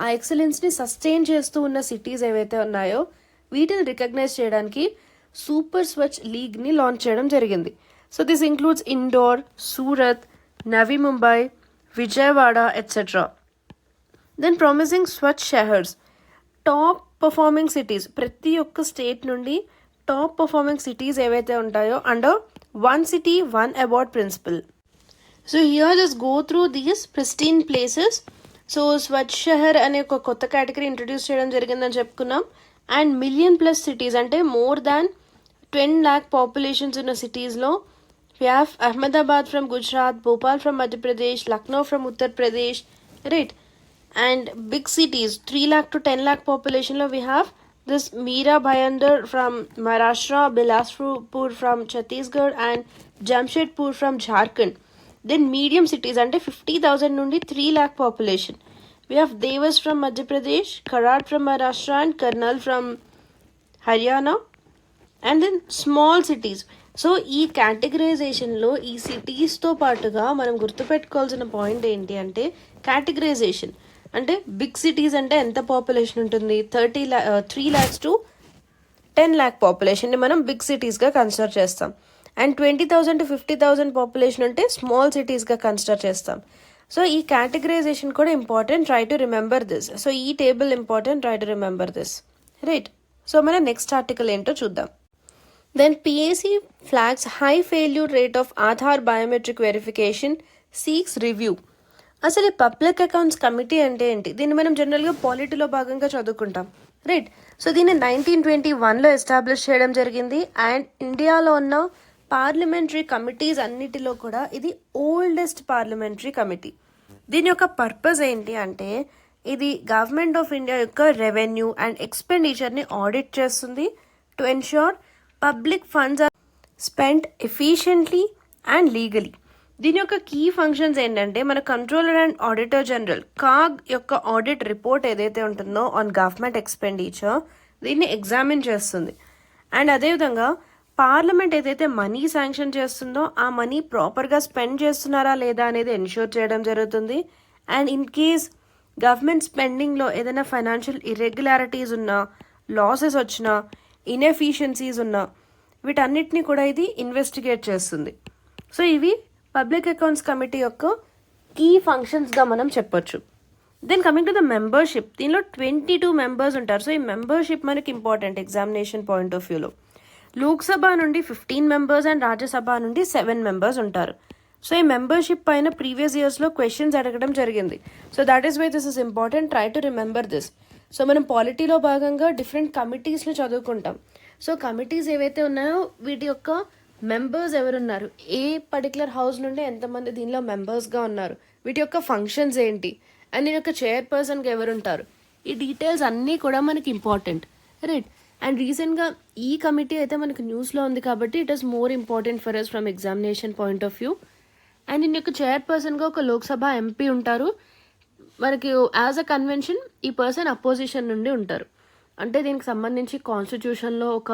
A: ఆ ఎక్సలెన్స్ని సస్టైన్ చేస్తూ ఉన్న సిటీస్ ఏవైతే ఉన్నాయో వీటిని రికగ్నైజ్ చేయడానికి సూపర్ స్వచ్ఛ్ లీగ్ని లాంచ్ చేయడం జరిగింది. So this includes Indore, Surat, Navi Mumbai, Vijayawada etcetera. Then promising Swachh Shahars, top performing cities, ప్రతి ఒక్క స్టేట్ నుండి టాప్ పర్ఫార్మింగ్ సిటీస్ ఏవైతే ఉంటాయో under 1 city 1 award principle. So here just go through these pristine places. So Swachh Shahar అనే ఒక కొత్త కేటగిరీ ఇంట్రడ్యూస్ చేయడం జరిగిందని చెప్పుకున్నాం. అండ్ 1 million+ సిటీస్ అంటే మోర్ దాన్ 10 lakh పాపులేషన్స్ ఉన్న సిటీస్లో we have Ahmedabad from Gujarat, Bhopal from Madhya Pradesh, Lucknow from Uttar Pradesh, right? And big cities 3 lakh to 10 lakh population lo we have this Meera Bhayandar from Maharashtra, Bilaspur from Chhattisgarh and Jamshedpur from Jharkhand. Then medium cities ante 50,000 nundi 3 lakh population. We have Devas from Madhya Pradesh, Karad from Maharashtra and Karnal from Haryana. And then small cities so ఈ కేటగరైజేషన్లో ఈ సిటీస్తో పాటుగా మనం గుర్తుపెట్టుకోవాల్సిన point ఏంటి అంటే categorisation అంటే big cities అంటే ఎంత పాపులేషన్ ఉంటుంది 3 lakhs to 10 lakh పాపులేషన్ని మనం బిగ్ సిటీస్గా కన్సిడర్ చేస్తాం. అండ్ 20,000 to 50,000 పాపులేషన్ ఉంటే స్మాల్ సిటీస్గా కన్సిడర్ చేస్తాం. సో ఈ కేటగరైజేషన్ కూడా important, try to remember this. So ఈ table important, try to remember this, right. So మన నెక్స్ట్ ఆర్టికల్ ఏంటో చూద్దాం. Then PAC flags high failure rate of Aadhaar biometric verification, seeks review. అసలు ఈ public accounts committee అంటే ఏంటి? దీన్ని మనం జనరల్గా పాలిటీలో భాగంగా చదువుకుంటాం, రైట్. సో దీన్ని 1921లో ఎస్టాబ్లిష్ చేయడం జరిగింది. అండ్ ఇండియాలో ఉన్న పార్లమెంటరీ కమిటీస్ అన్నిటిలో కూడా ఇది ఓల్డెస్ట్ పార్లమెంటరీ కమిటీ. దీని యొక్క పర్పస్ ఏంటి అంటే ఇది గవర్నమెంట్ ఆఫ్ ఇండియా యొక్క రెవెన్యూ అండ్ ఎక్స్పెండిచర్ని ఆడిట్ చేస్తుంది to ensure public funds are spent efficiently and legally. దీని యొక్క కీ ఫంక్షన్స్ ఏంటంటే మన controller and auditor general CAG యొక్క ఆడిట్ రిపోర్ట్ ఏదైతే ఉంటుందో ఆన్ గవర్నమెంట్ ఎక్స్పెండిచర్ దీన్ని ఎగ్జామిన్ చేస్తుంది. అండ్ అదేవిధంగా పార్లమెంట్ ఏదైతే మనీ శాంక్షన్ చేస్తుందో ఆ మనీ ప్రాపర్గా స్పెండ్ చేస్తున్నారా లేదా అనేది ఎన్ష్యూర్ చేయడం జరుగుతుంది. అండ్ ఇన్ కేస్ గవర్నమెంట్ స్పెండింగ్లో ఏదైనా ఫైనాన్షియల్ ఇర్రెగ్యులారిటీస్ ఉన్నా, లాసెస్ వచ్చినా, ఇన్ఎఫిషియన్సీస్ ఉన్నా వీటన్నిటిని కూడా ఇది ఇన్వెస్టిగేట్ చేస్తుంది. సో ఇవి పబ్లిక్ అకౌంట్స్ కమిటీ యొక్క కీ ఫంక్షన్స్గా మనం చెప్పొచ్చు. Then coming to the membership, దీనిలో 22 మెంబర్స్ ఉంటారు. సో ఈ మెంబర్షిప్ మనకి ఇంపార్టెంట్ ఎగ్జామినేషన్ పాయింట్ ఆఫ్ వ్యూలో. లోక్సభ నుండి 15 మెంబర్స్ అండ్ రాజ్యసభ నుండి 7 మెంబర్స్ ఉంటారు. సో ఈ మెంబర్షిప్ పైన ప్రీవియస్ ఇయర్స్లో క్వశ్చన్స్ అడగడం జరిగింది. So that is why this is important, try to remember this. So మనం పాలిటీలో భాగంగా డిఫరెంట్ కమిటీస్ని చదువుకుంటాం. సో కమిటీస్ ఏవైతే ఉన్నాయో వీటి యొక్క మెంబర్స్ ఎవరున్నారు, ఏ పర్టికులర్ హౌస్ నుండి ఎంతమంది దీనిలో మెంబర్స్గా ఉన్నారు, వీటి యొక్క ఫంక్షన్స్ ఏంటి, అండ్ దీని యొక్క చైర్పర్సన్గా ఎవరుంటారు, ఈ డీటెయిల్స్ అన్నీ కూడా మనకి ఇంపార్టెంట్, రైట్. అండ్ రీసెంట్గా ఈ కమిటీ అయితే మనకి న్యూస్లో ఉంది కాబట్టి it is more important for us from examination point of view. And దీని యొక్క చైర్పర్సన్గా ఒక లోక్సభ ఎంపీ ఉంటారు. మనకి యాజ్ అ కన్వెన్షన్ ఈ పర్సన్ అపోజిషన్ నుండి ఉంటారు. అంటే దీనికి సంబంధించి కాన్స్టిట్యూషన్లో ఒక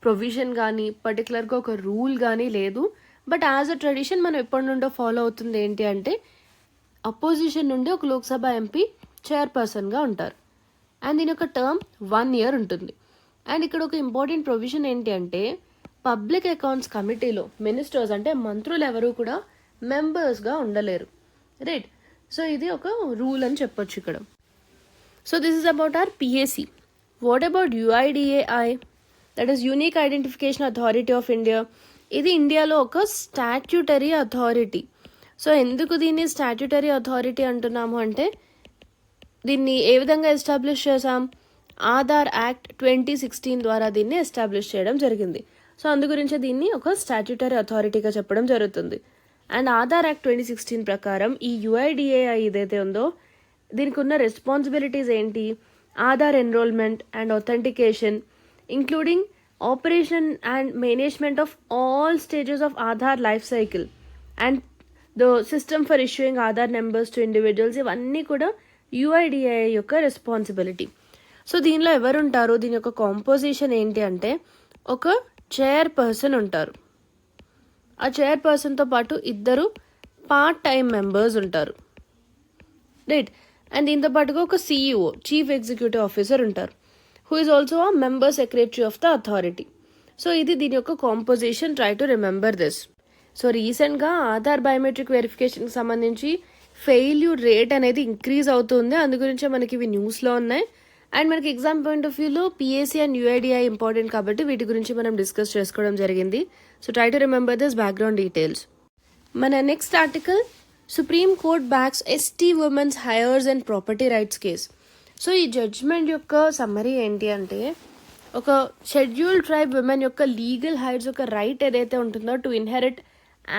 A: ప్రొవిజన్ కానీ పర్టికులర్గా ఒక రూల్ కానీ లేదు. బట్ యాజ్ అ ట్రెడిషన్ మనం ఎప్పటి నుండో ఫాలో అవుతుంది ఏంటి అంటే అపోజిషన్ నుండి ఒక లోక్సభ ఎంపీ చైర్పర్సన్గా ఉంటారు. అండ్ దీని యొక్క టర్మ్ 1 year ఉంటుంది. అండ్ ఇక్కడ ఒక ఇంపార్టెంట్ ప్రొవిజన్ ఏంటి అంటే పబ్లిక్ అకౌంట్స్ కమిటీలో మినిస్టర్స్ అంటే మంత్రులు ఎవరు కూడా మెంబర్స్గా ఉండలేరు, రైట్. సో ఇది ఒక రూల్ అని చెప్పొచ్చు ఇక్కడ. So this is about our PAC. What about UIDAI, that is unique identification authority of India. ఇది ఇండియాలో ఒక స్టాట్యూటరీ అథారిటీ. సో ఎందుకు దీన్ని స్టాట్యూటరీ అథారిటీ అంటున్నాము అంటే దీన్ని ఏ విధంగా ఎస్టాబ్లిష్ చేసాం, ఆధార్ యాక్ట్ 2016 ద్వారా దీన్ని ఎస్టాబ్లిష్ చేయడం జరిగింది. సో అందు గురించి దీన్ని ఒక స్టాట్యూటరీ అథారిటీగా చెప్పడం జరుగుతుంది. అండ్ ఆధార్ యాక్ట్ 2016 ప్రకారం ఈ UIDAI ఏదైతే ఉందో దీనికి ఉన్న రెస్పాన్సిబిలిటీస్ ఏంటి, Aadhaar enrolment and authentication including operation and management of all stages of Aadhaar life cycle and the system for issuing Aadhaar numbers to individuals, ఇవన్నీ కూడా UIDAI యొక్క రెస్పాన్సిబిలిటీ. సో దీనిలో ఎవరు ఉంటారు, దీని యొక్క కాంపోజిషన్ ఏంటి అంటే ఒక చైర్పర్సన్ ఉంటారు. ఆ చైర్పర్సన్తో పాటు 2 పార్ట్ టైం మెంబర్స్ ఉంటారు, రైట్. అండ్ దీంతో పాటుగా ఒక CEO, చీఫ్ ఎగ్జిక్యూటివ్ ఆఫీసర్ ఉంటారు, who is also a member secretary of the authority. So ఇది దీని యొక్క composition, try to remember this. So రీసెంట్గా ఆధార్ బయోమెట్రిక్ వెరిఫికేషన్కి సంబంధించి ఫెయిల్యూర్ రేట్ అనేది ఇంక్రీజ్ అవుతుంది. అందు గురించే మనకి ఇవి న్యూస్లో ఉన్నాయి. అండ్ మనకి ఎగ్జామ్ పాయింట్ ఆఫ్ వ్యూలో PAC అండ్ UIDAI ఇంపార్టెంట్ కాబట్టి వీటి గురించి మనం డిస్కస్ చేసుకోవడం జరిగింది. So try to remember this background details. మన next article, supreme court backs ST women's heirs and property rights case. So ఈ జడ్జ్మెంట్ యొక్క సమ్మరీ ఏంటి అంటే ఒక షెడ్యూల్డ్ ట్రైబ్ ఉమెన్ యొక్క లీగల్ హైట్స్ యొక్క రైట్ ఏదైతే ఉంటుందో to inherit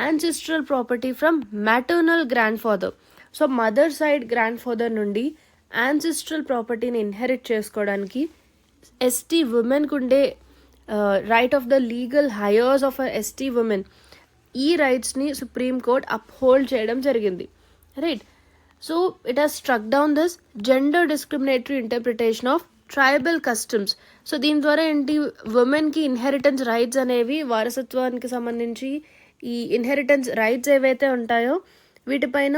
A: ancestral property from maternal grandfather. So mother side grand father నుండి యాన్సిస్ట్రల్ ప్రాపర్టీని ఇన్హెరిట్ చేసుకోవడానికి ST ఉమెన్కు ఉండే right of the legal heirs of ST women, ఈ రైట్స్ని సుప్రీం కోర్ట్ అప్హోల్డ్ చేయడం జరిగింది, right. So it has struck down this gender discriminatory interpretation of tribal customs so దీని ద్వారా ఏంటి, ఉమెన్కి ఇన్హెరిటెన్స్ రైట్స్ అనేవి, వారసత్వానికి సంబంధించి ఈ ఇన్హెరిటెన్స్ రైట్స్ ఏవైతే ఉంటాయో వీటిపైన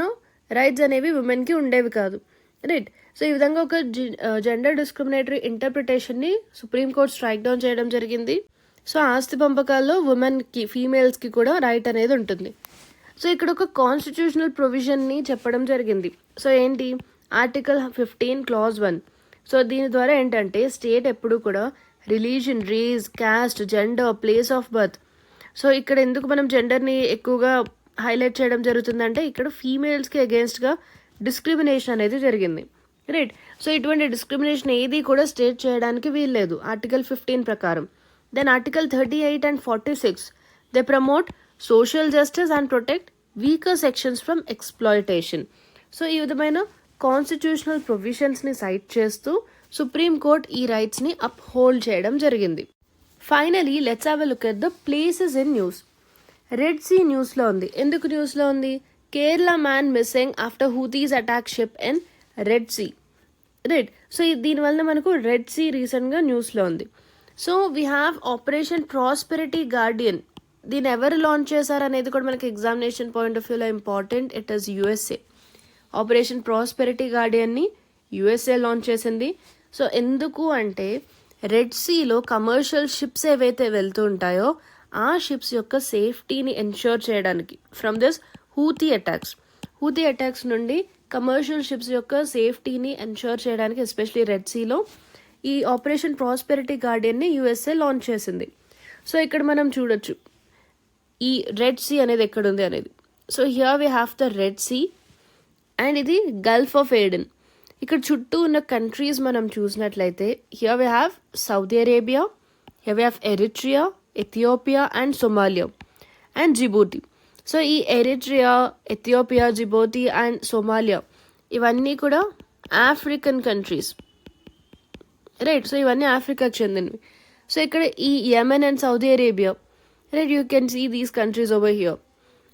A: రైట్స్ అనేవి ఉమెన్కి ఉండేవి కాదు, రైట్. సో ఈ విధంగా ఒక జెండర్ డిస్క్రిమినేటరీ ఇంటర్ప్రిటేషన్ని సుప్రీంకోర్టు స్ట్రైక్ డౌన్ చేయడం జరిగింది. సో ఆస్తి పంపకాల్లో ఉమెన్కి, ఫీమేల్స్కి కూడా రైట్ అనేది ఉంటుంది. సో ఇక్కడ ఒక కాన్స్టిట్యూషనల్ ప్రొవిజన్ని చెప్పడం జరిగింది. సో ఏంటి, ఆర్టికల్ 15 క్లాజ్ 1. సో దీని ద్వారా ఏంటంటే స్టేట్ ఎప్పుడు కూడా religion, race, caste, gender, place of birth. So ఇక్కడ ఎందుకు మనం జెండర్ని ఎక్కువగా హైలైట్ చేయడం జరుగుతుందంటే ఇక్కడ ఫీమేల్స్కి అగేన్స్ట్గా డిస్క్రిమినేషన్ అనేది జరిగింది, రైట్. సో ఇటువంటి డిస్క్రిమినేషన్ ఏది కూడా స్టేట్ చేయడానికి వీల్లేదు ఆర్టికల్ 15 ప్రకారం. Then article 38 and 46 they promote social justice and protect weaker sections from exploitation. So ఈ విధమైన కాన్స్టిట్యూషనల్ ప్రొవిజన్స్ని సైట్ చేస్తూ సుప్రీంకోర్టు ఈ రైట్స్ని అప్హోల్డ్ చేయడం జరిగింది. Finally let's have a look at the places in news. Red Sea న్యూస్లో ఉంది. ఎందుకు న్యూస్లో ఉంది? Kerala man missing after Houthis attack ship in Red Sea, right. So దీనివల్ల మనకు రెడ్ సీ రీసెంట్గా న్యూస్లో ఉంది. So we have Operation Prosperity Guardian. దీన్ని ఎవరు లాంచ్ చేశారు అనేది కూడా మనకి ఎగ్జామినేషన్ పాయింట్ ఆఫ్ వ్యూలో important. It is USA. Operation Prosperity గార్డియన్ని యుఎస్ఏ లాంచ్ చేసింది. సో ఎందుకు అంటే రెడ్ సీలో కమర్షియల్ షిప్స్ ఏవైతే వెళ్తూ ఉంటాయో ఆ షిప్స్ యొక్క సేఫ్టీని ఎన్ష్యూర్ చేయడానికి ఫ్రమ్ దిస్ హూతీ అటాక్స్ నుండి కమర్షియల్ షిప్స్ యొక్క సేఫ్టీని ఎన్ష్యూర్ చేయడానికి ఎస్పెషలీ రెడ్ సీలో ఈ ఆపరేషన్ ప్రాస్పెరిటీ గార్డియన్ని యుఎస్ఏ లాంచ్ చేసింది. సో ఇక్కడ మనం చూడొచ్చు ఈ రెడ్ సీ అనేది ఎక్కడుంది అనేది. So here we have the Red Sea and ఇది గల్ఫ్ ఆఫ్ ఏడెన్. ఇక్కడ చుట్టూ ఉన్న కంట్రీస్ మనం చూసినట్లయితే here we have Saudi Arabia, here we have Eritrea, Ethiopia and Somalia and Djibouti. So ఈ Eritrea, Ethiopia, Djibouti and Somalia ఇవన్నీ కూడా African countries, right. So ఇవన్నీ ఆఫ్రికాకి చెందినవి. సో ఇక్కడ ఈ Yemen and Saudi Arabia, right, you can see these countries over here.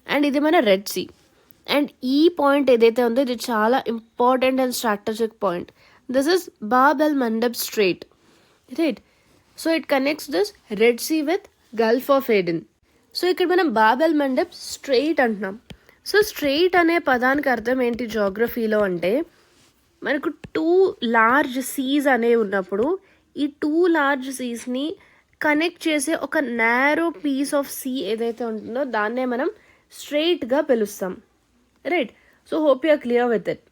A: And ఇది మన Red Sea. And ఈ పాయింట్ ఏదైతే ఉందో ఇది చాలా important and strategic point. This is Bab el Mandeb strait, right. So it connects this Red Sea with Gulf of Aden. So ఇక్కడ మనం Bab el Mandeb strait అంటున్నాం. సో స్ట్రైట్ అనే పదానికి అర్థం ఏంటి జోగ్రఫీలో అంటే మనకు 2 లార్జ్ సీస్ అనేవి ఉన్నప్పుడు ఈ 2 లార్జ్ సీస్ని కనెక్ట్ చేసే ఒక నారో పీస్ ఆఫ్ సీ ఏదైతే ఉంటుందో దాన్నే మనం స్ట్రైట్గా పిలుస్తాం, right. So hope you are clear with it.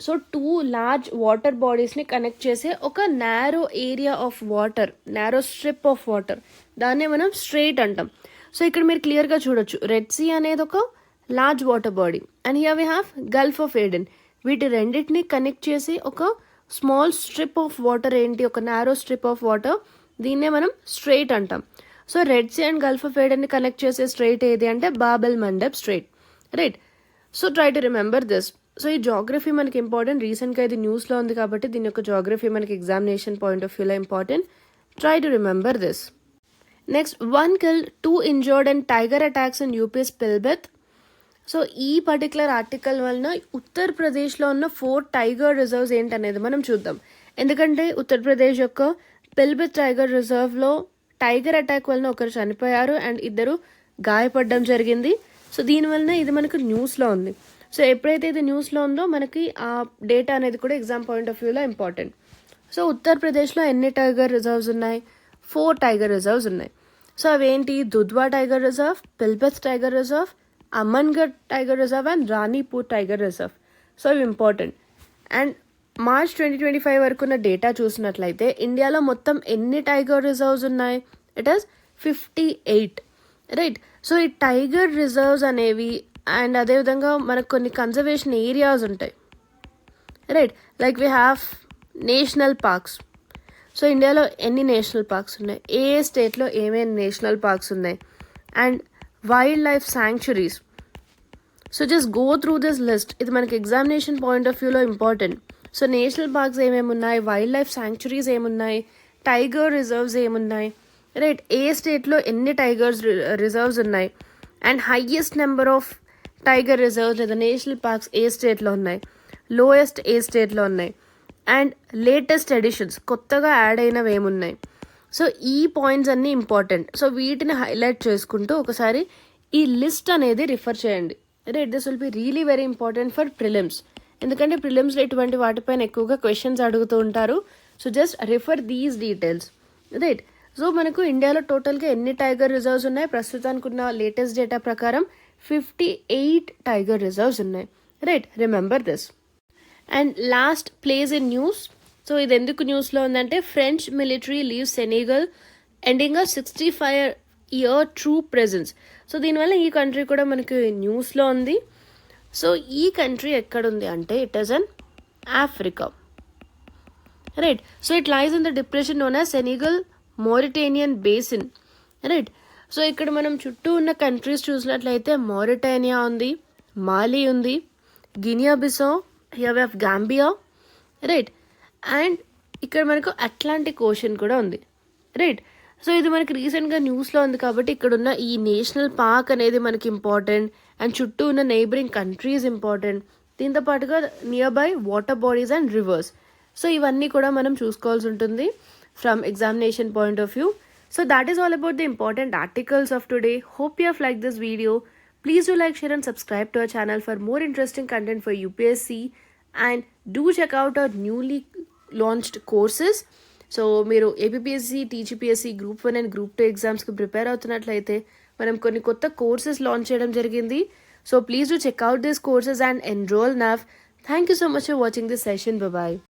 A: So 2 large water బాడీస్ని కనెక్ట్ చేసే ఒక narrow area of water, narrow strip of water, దాన్నే మనం స్ట్రైట్ అంటాం. సో ఇక్కడ మీరు క్లియర్గా చూడొచ్చు రెడ్ సీ అనేది ఒక large water body and here we have Gulf of Aiden. వీటి రెండింటిని కనెక్ట్ చేసి ఒక స్మాల్ స్ట్రిప్ ఆఫ్ వాటర్ ఏంటి, ఒక నారో స్ట్రిప్ ఆఫ్ వాటర్, దీన్నే మనం స్ట్రైట్ అంటాం. So Red Sea and Gulf of ఏడెన్ని కనెక్ట్ చేసే స్ట్రైట్ ఏది అంటే Bab el Mandeb strait, right. So try to remember this. So ఈ జాగ్రఫీ మనకి ఇంపార్టెంట్. రీసెంట్గా ఇది న్యూస్లో ఉంది కాబట్టి దీని యొక్క జాగ్రఫీ మనకి ఎగ్జామినేషన్ పాయింట్ ఆఫ్ వ్యూలో important. Try to remember this. Next, 1 killed, 2 injured in tiger attacks in UP's Pilbhit. So ఈ పర్టికులర్ ఆర్టికల్ వలన ఉత్తరప్రదేశ్లో ఉన్న 4 టైగర్ రిజర్వ్స్ ఏంటనేది మనం చూద్దాం. ఎందుకంటే ఉత్తరప్రదేశ్ యొక్క పిల్బిత్ టైగర్ రిజర్వ్లో టైగర్ అటాక్ వలన ఒకరు చనిపోయారు అండ్ 2 గాయపడడం జరిగింది. సో దీనివలన ఇది మనకు న్యూస్లో ఉంది. సో ఎప్పుడైతే ఇది న్యూస్లో ఉందో మనకి ఆ డేటా అనేది కూడా ఎగ్జామ్ పాయింట్ ఆఫ్ వ్యూలో ఇంపార్టెంట్. సో ఉత్తరప్రదేశ్లో ఎన్ని టైగర్ రిజర్వ్స్ ఉన్నాయి? 4 టైగర్ రిజర్వ్స్ ఉన్నాయి. సో అవేంటి? Dudhwa tiger reserve, Pilibhit tiger reserve, Amangarh tiger reserve and Ranipur tiger reserve. So ఇవి ఇంపార్టెంట్. అండ్ మార్చ్ 2025 వరకు ఉన్న డేటా చూసినట్లయితే ఇండియాలో మొత్తం ఎన్ని టైగర్ రిజర్వ్స్ ఉన్నాయి? It is 58, right. సో ఈ టైగర్ రిజర్వ్స్ అనేవి అండ్ అదేవిధంగా మనకు కొన్ని కన్జర్వేషన్ ఏరియాస్ ఉంటాయి, right. Like we have national parks. So ఇండియాలో ఎన్ని నేషనల్ పార్క్స్ ఉన్నాయి, ఏ స్టేట్లో ఏమేమి నేషనల్ పార్క్స్ ఉన్నాయి, and wild life sanctuaries. So just go through this list. ఇది మనకి ఎగ్జామినేషన్ పాయింట్ ఆఫ్ వ్యూలో ఇంపార్టెంట్. సో నేషనల్ పార్క్స్ ఏమేమి ఉన్నాయి, వైల్డ్ లైఫ్ శాంక్చురీస్ ఏమున్నాయి, టైగర్ రిజర్వ్స్ ఏమున్నాయి, రైట్. ఏ స్టేట్లో ఎన్ని టైగర్స్ రిజర్వ్స్ ఉన్నాయి and highest number of tiger reserves లేదా నేషనల్ పార్క్స్ ఏ స్టేట్లో ఉన్నాయి, లోయెస్ట్ ఏ స్టేట్లో ఉన్నాయి, అండ్ లేటెస్ట్ ఎడిషన్స్ కొత్తగా యాడ్ అయినవి ఏమున్నాయి. సో ఈ పాయింట్స్ అన్నీ ఇంపార్టెంట్. సో వీటిని హైలైట్ చేసుకుంటూ ఒకసారి ఈ లిస్ట్ అనేది రిఫర్ చేయండి. Right, this will be really very important for prelims. ఎందుకంటే ప్రిలిమ్స్లో ఇటువంటి వాటిపైన ఎక్కువగా క్వశ్చన్స్ అడుగుతూ ఉంటారు. So just refer these details. Right, so మనకు ఇండియాలో టోటల్గా ఎన్ని టైగర్ రిజర్వ్స్ ఉన్నాయి? ప్రస్తుతానికి ఉన్న లేటెస్ట్ డేటా ప్రకారం 58 టైగర్ రిజర్వ్స్ ఉన్నాయి. Right, remember this. And last place in news. So ఇది ఎందుకు న్యూస్లో ఉందంటే French military leave Senegal ending 65-year true presence. So దీనివల్ల ఈ కంట్రీ కూడా మనకి న్యూస్లో ఉంది. సో ఈ కంట్రీ ఎక్కడుంది అంటే it is on Africa. Right, so it lies in the depression known as Senegal Mauritanian basin. Right, so ఇక్కడ మనం చుట్టూ ఉన్న కంట్రీస్ చూసినట్లయితే మౌరిటానియా ఉంది, మాలి ఉంది, Guinea Bissau, here we have Gambia. Right, and ఇక్కడ మనకు అట్లాంటిక్ ఓషన్ కూడా ఉంది. రైట్, సో ఇది మనకి రీసెంట్గా న్యూస్లో ఉంది కాబట్టి ఇక్కడ ఉన్న ఈ నేషనల్ పార్క్ అనేది మనకి ఇంపార్టెంట్ అండ్ చుట్టూ ఉన్న నైబరింగ్ కంట్రీస్ ఇంపార్టెంట్. దీంతో పాటుగా near by water bodies and reverse. So ఇవన్నీ కూడా మనం చూసుకోవాల్సి ఉంటుంది from examination point of view. So that is all about the important articles of today. Hope you have liked this video. Please do like, share and subscribe to our channel for more interesting content for UPSC. And do check out our newly launched courses. So మీరు APPSC, TGPSC, group 1 and group 2 ఎగ్జామ్స్కి prepare అవుతున్నట్లయితే మనం కొన్ని కొత్త courses launch చేయడం జరిగింది. So please do check out these courses and enroll now. Thank you so much for watching this session. Bye-bye.